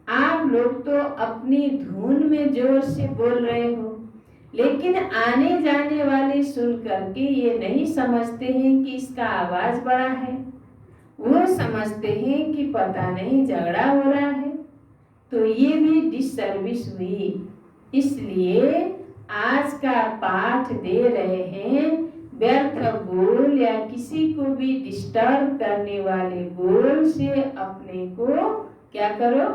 आप लोग तो अपनी धुन में जोर से बोल रहे हो, लेकिन आने जाने वाले सुन करके ये नहीं समझते हैं कि इसका आवाज बड़ा है। वो समझते हैं कि पता नहीं झगड़ा हो रहा है। तो ये भी डिसर्विस हुई। इसलिए आज का पाठ दे रहे हैं, व्यर्थ बोल या किसी को भी डिस्टर्ब करने वाले बोल से अपने को क्या करो,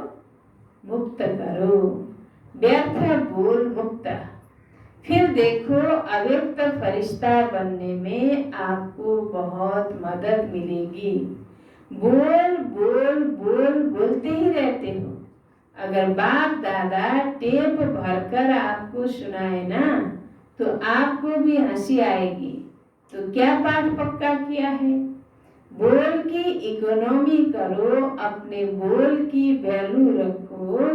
मुक्त करो। व्यर्थ बोल मुक्त। फिर देखो, अव्यक्त फरिश्ता बनने में आपको बहुत मदद मिलेगी। बोल बोल बोल बोलते ही रहते हो। अगर बाप दादा टेप भरकर आपको सुनाए ना, तो आपको भी हंसी आएगी। तो क्या पाठ पक्का किया है? बोल की इकोनॉमी करो, अपने बोल की वैल्यू रखो।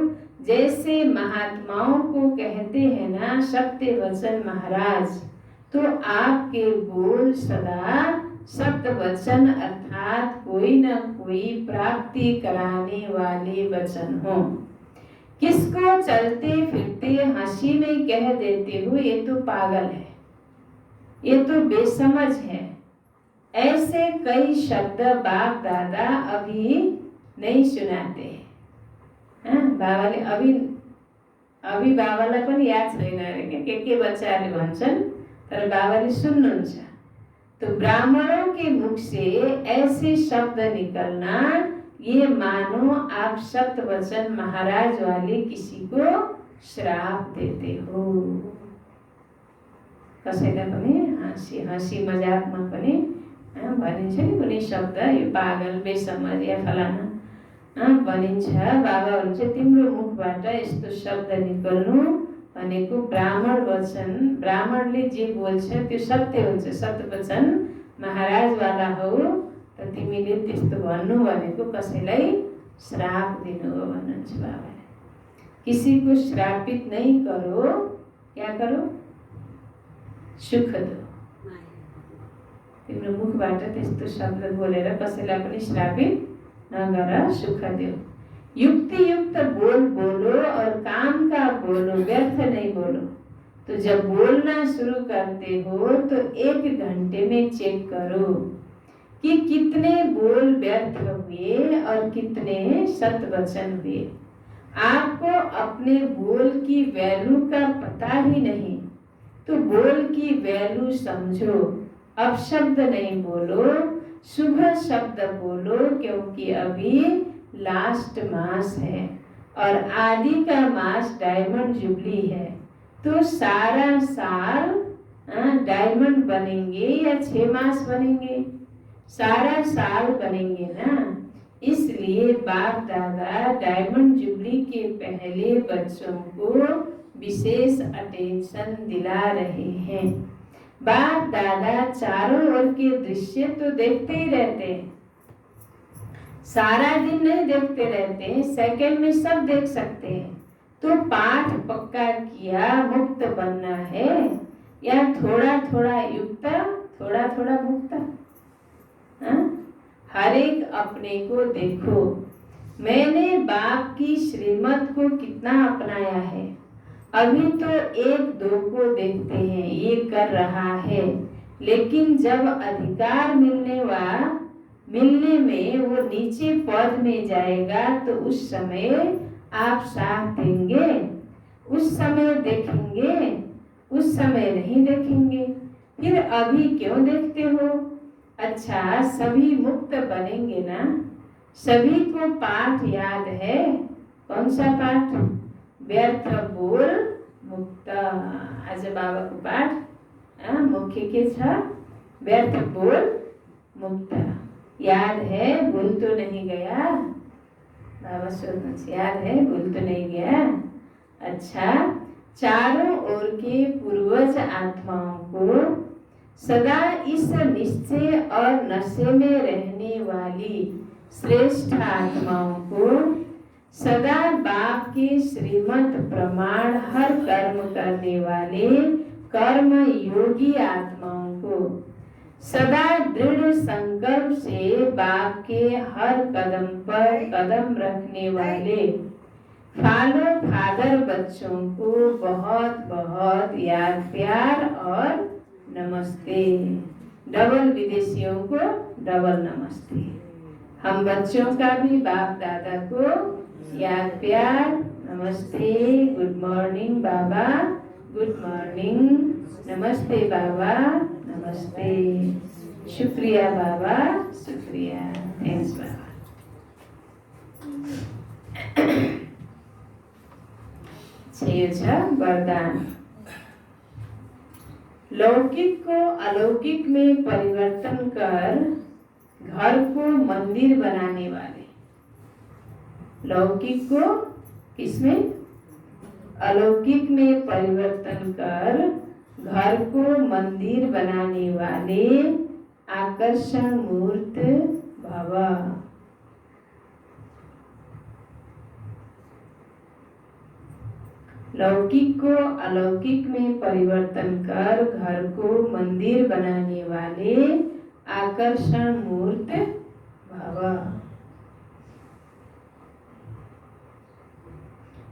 जैसे महात्माओं को कहते हैं ना सत्य वचन महाराज, तो आपके बोल सदा सत्य वचन अर्थात कोई न कोई प्राप्ति कराने वाले वचन हो। किसको चलते फिरते हंसी में कह देते हो ये तो पागल है, ये तो बेसमझ है, ऐसे कई शब्द बाप दादा अभी नहीं सुनाते। बाबाले अभी बाबालाई पनि याद छैन अरे के बच्चाहरूले भन्छन्, तर बाबाले सुन्नुहुन्छ। तो ब्राह्मणों के मुख से ऐसे शब्द निकलना, ये मानो आप सत्य वचन महाराज वाले किसी को श्राप देते हो। कसैलाई पनि हँसी हँसी मजाकमा पनि भनिन्छ नि कुनै शब्द, यो पागल बेसमझ या फलाना भनिन्छ। बाबा भन्छ तिम्रो मुखबाट यस्तो शब्द निकल्नु भनेको ब्राह्मण वचन, ब्राह्मणले जे बोल्छ त्यो सत्य हुन्छ, सत्य वचन महाराजवाला हो, त तिमीले त्यस्तो भन्नु भनेको कसैलाई श्राप दिनु हो भन्नुहुन्छ बाबाले। किसी को श्रापित नहीं करो, क्या करो, सुख दो। तिम्रो मुखबाट त्यस्तो शब्द बोलेर कसैलाई पनि श्रापित नगर, सुख दो। युक्ति युक्त बोल बोलो और काम का बोलो, व्यर्थ नहीं बोलो। तो जब बोलना शुरू करते हो तो 1 घंटे में चेक करो कि कितने बोल व्यर्थ हुए और कितने सत्य वचन हुए। आपको अपने बोल की वैल्यू का पता ही नहीं, तो बोल की वैल्यू समझो। अपशब्द नहीं बोलो, शुभ शब्द बोलो, क्योंकि अभी लास्ट मास है और आदि का मास डायमंड जुबली है। तो सारा साल डायमंड बनेंगे या 6 मास बनेंगे? सारा साल बनेंगे ना। इसलिए बाप दादा डायमंड जुबली के पहले बच्चों को विशेष अटेंशन दिला रहे हैं। बाप दादा चारों ओर के दृश्य तो देखते ही रहते हैं, सारा दिन नहीं देखते रहते हैं, सेकंड में सब देख सकते हैं। तो पाठ पक्का किया, मुक्त बनना है या थोड़ा थोड़ा युक्त, थोड़ा थोड़ा मुक्त? हर एक अपने को देखो। मैंने बाप की श्रीमत को कितना अपनाया है। अभी तो 1-2 को देखते हैं ये कर रहा है, लेकिन जब अधिकार मिलने में वो नीचे पद में जाएगा तो उस समय आप साथ देंगे, उस समय देखेंगे, उस समय नहीं देखेंगे। फिर अभी क्यों देखते हो? अच्छा, सभी मुक्त बनेंगे ना? सभी को पाठ याद है? कौन सा पाठ? व्यर्थ बोल मुक्त। आज बाबाको पाठ मुख्य के छ, व्यर्थ बोल मुक्त। याद है? भूल तो नहीं गया? बाबा सोध्नुहुन्छ याद है, भूल तो नहीं गया? अच्छा, चारों ओर के पूर्वज आत्माओं को सदा इस निश्चय और नशे में रहने वाली श्रेष्ठ आत्माओं को सदा बाप के श्रीमत प्रमाण हर कर्म करने वाले कर्म योगी आत्माओं को सदा दृढ़ संकल्प से बाप के हर कदम पर कदम रखने वाले फॉलो फादर बच्चों को बहुत बहुत याद प्यार और नमस्ते। डबल विदेशियों को डबल नमस्ते। हम बच्चों का भी बाप दादा को याद प्यार नमस्ते। गुड मॉर्निंग बाबा, गुड मॉर्निंग, नमस्ते बाबा, नमस्ते, शुक्रिया बाबा, शुक्रिया, थैंक्स बाबा। वरदान। लौकिक को अलौकिक में परिवर्तन कर घर को मंदिर बनाने वाले। लौकिक को किसमें? अलौकिक में परिवर्तन कर घर को मंदिर बनाने वाले आकर्षण मूर्त भव। लौकिक को अलौकिक में परिवर्तन कर घर को मंदिर बनाने वाले आकर्षण मूर्त भव।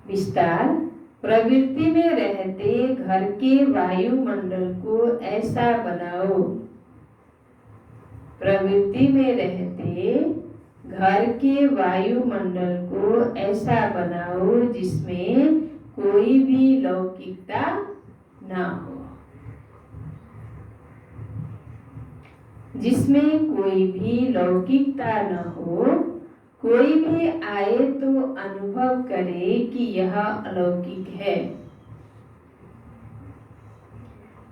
विस्तार। प्रवृत्ति में रहते घर के वायुमंडल को ऐसा बनाओ। प्रवृत्ति में रहते घर के वायुमंडल को ऐसा बनाओ जिसमें कोई भी लौकिकता ना हो। जिसमें कोई भी लौकिकता न हो। कोई भी आए तो अनुभव करे कि यह अलौकिक है।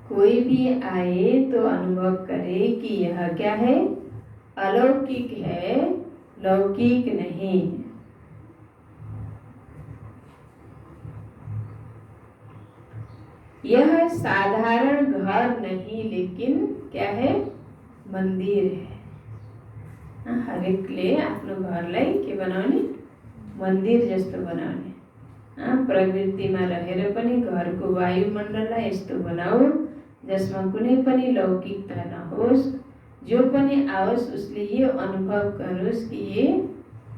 कोई भी आए तो अनुभव करे कि यह क्या है? अलौकिक है, लौकिक नहीं। यह साधारण घर नहीं लेकिन क्या है? मंदिर है। हरेकले आफ्नो घरलाई के बनाउने? मन्दिर जस्तो बनाउने। प्रवृत्तिमा रहेर पनि घरको वायुमण्डललाई यस्तो बनाऊ जसमा कुनै पनि लौकिकता नहोस्। जो पनि आओस् उसले यो अनुभव गरोस् कि ये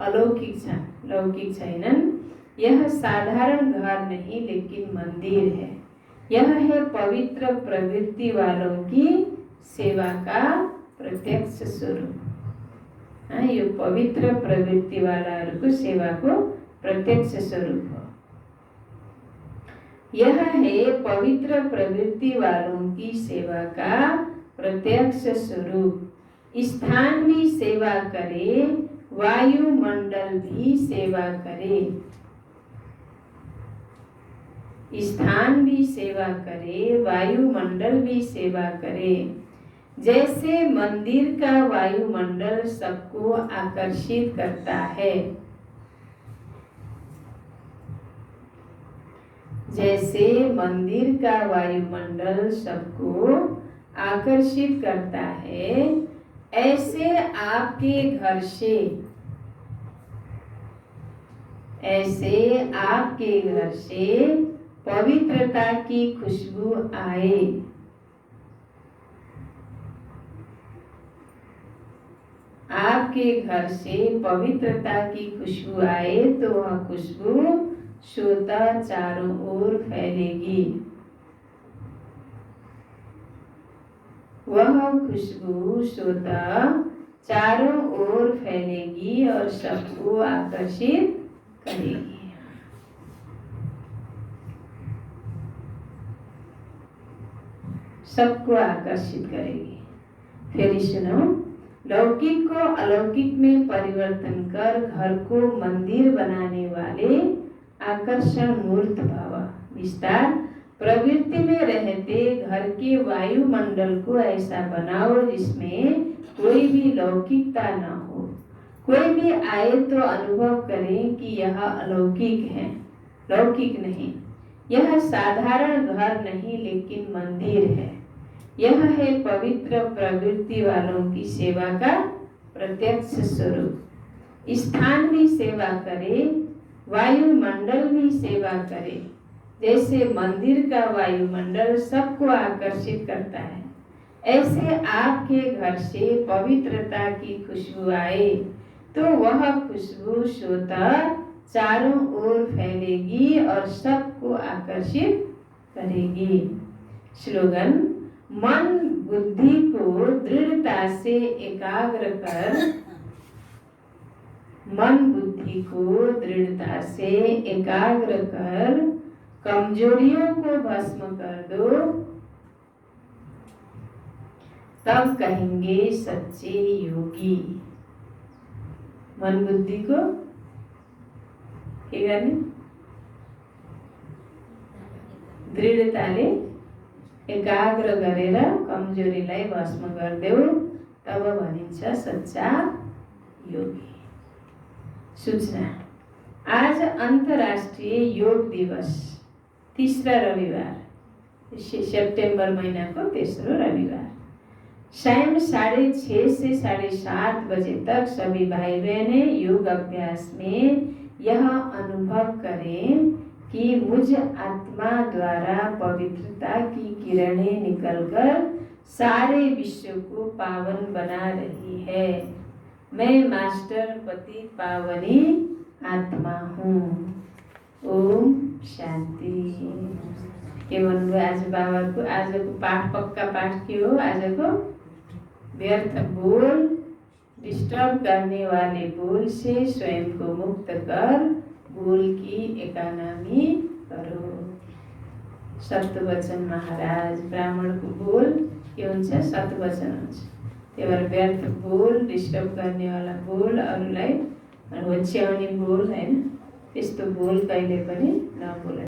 अलौकिक छ, लौकिक छैनन्। यह साधारण घर नहीं लेकिन मंदिर है। यह है पवित्र प्रवृत्ति वालों की सेवा का प्रत्यक्ष स्वरूप। यो पवित्र प्रवृत्ति वालाहरूको सेवाको प्रत्यक्ष स्वरूप हो। यह है पवित्र प्रवृत्ति वालों की सेवा का प्रत्यक्ष स्वरूप। स्थान भी सेवा करे, वायुमंडल भी सेवा करे। स्थान भी सेवा करे, वायुमंडल भी सेवा करे। जैसे मंदिर का वायुमंडल सबको आकर्षित करता है। जैसे मंदिर का वायुमंडल सबको आकर्षित करता है, ऐसे आपके घर से पवित्रता की खुशबू आए। आपके घर से पवित्रता की खुशबू आए तो वह खुशबू स्वतः चारों ओर फैलेगी। वह खुशबू स्वतः चारों ओर फैलेगी और सबको आकर्षित करेगी। सबको आकर्षित करेगी। फिर सुनो। लौकिक को अलौकिक में परिवर्तन कर घर को मंदिर बनाने वाले आकर्षण मूर्त भाव। विस्तार। प्रवृत्ति में रहते घर के वायुमंडल को ऐसा बनाओ जिसमें कोई भी लौकिकता न हो। कोई भी आए तो अनुभव करें कि यह अलौकिक है, लौकिक नहीं। यह साधारण घर नहीं लेकिन मंदिर है। यह है पवित्र प्रवृत्ति वालों की सेवा का प्रत्यक्ष स्वरूप। स्थान भी सेवा करे, वायुमंडल भी सेवा करे। जैसे मंदिर का वायुमंडल सबको आकर्षित करता है, ऐसे आपके घर से पवित्रता की खुशबू आए तो वह खुशबू स्वतः चारों ओर फैलेगी और सबको आकर्षित करेगी। स्लोगन, मन बुद्धि को दृढ़ता से एकाग्र कर, मन बुद्धि को दृढ़ता से एकाग्र कर, कमजोरियों को भस्म कर दो, तब कहेंगे सच्चे योगी। मन बुद्धि को के गर्ने दृढताले एकाग्र गरेर कमजोरीलाई भस्म गरिदेऊ, तब भनिन्छ सच्चा योगी। सूचना, आज अन्तर्राष्ट्रिय योग दिवस, तीसरा रविवार, सेप्टेम्बर महीनाको तेस्रो रविवार, शाम 6:30 से 7:30 बजे तक सभी भाई बहनें योग अभ्यास में यह अनुभव करें कि मुझ आत्मा द्वारा पवित्रता की किरणें निकलकर सारे विश्व को पावन बना रही है। मैं मास्टर पति पावनी आत्मा हूँ। ओम शान्ति। के भन्नुभयो आज बाबाको? आजको पाठ पक्का पाठ के हो? आजको व्यर्थ बोल, डिस्टर्ब करने वाले बोल से स्वयं को मुक्त कर बोल की इकोनॉमी करो। सत्वचन महाराज, ब्राह्मणको बोल के हुन्छ? सत्वचन हुन्छ। त्यही भएर व्यर्थ बोल, डिस्टर्ब गर्नेवाला बोल, अरूलाई होच्याउने बोल, हैन, त्यस्तो बोल कहिले पनि नबोल।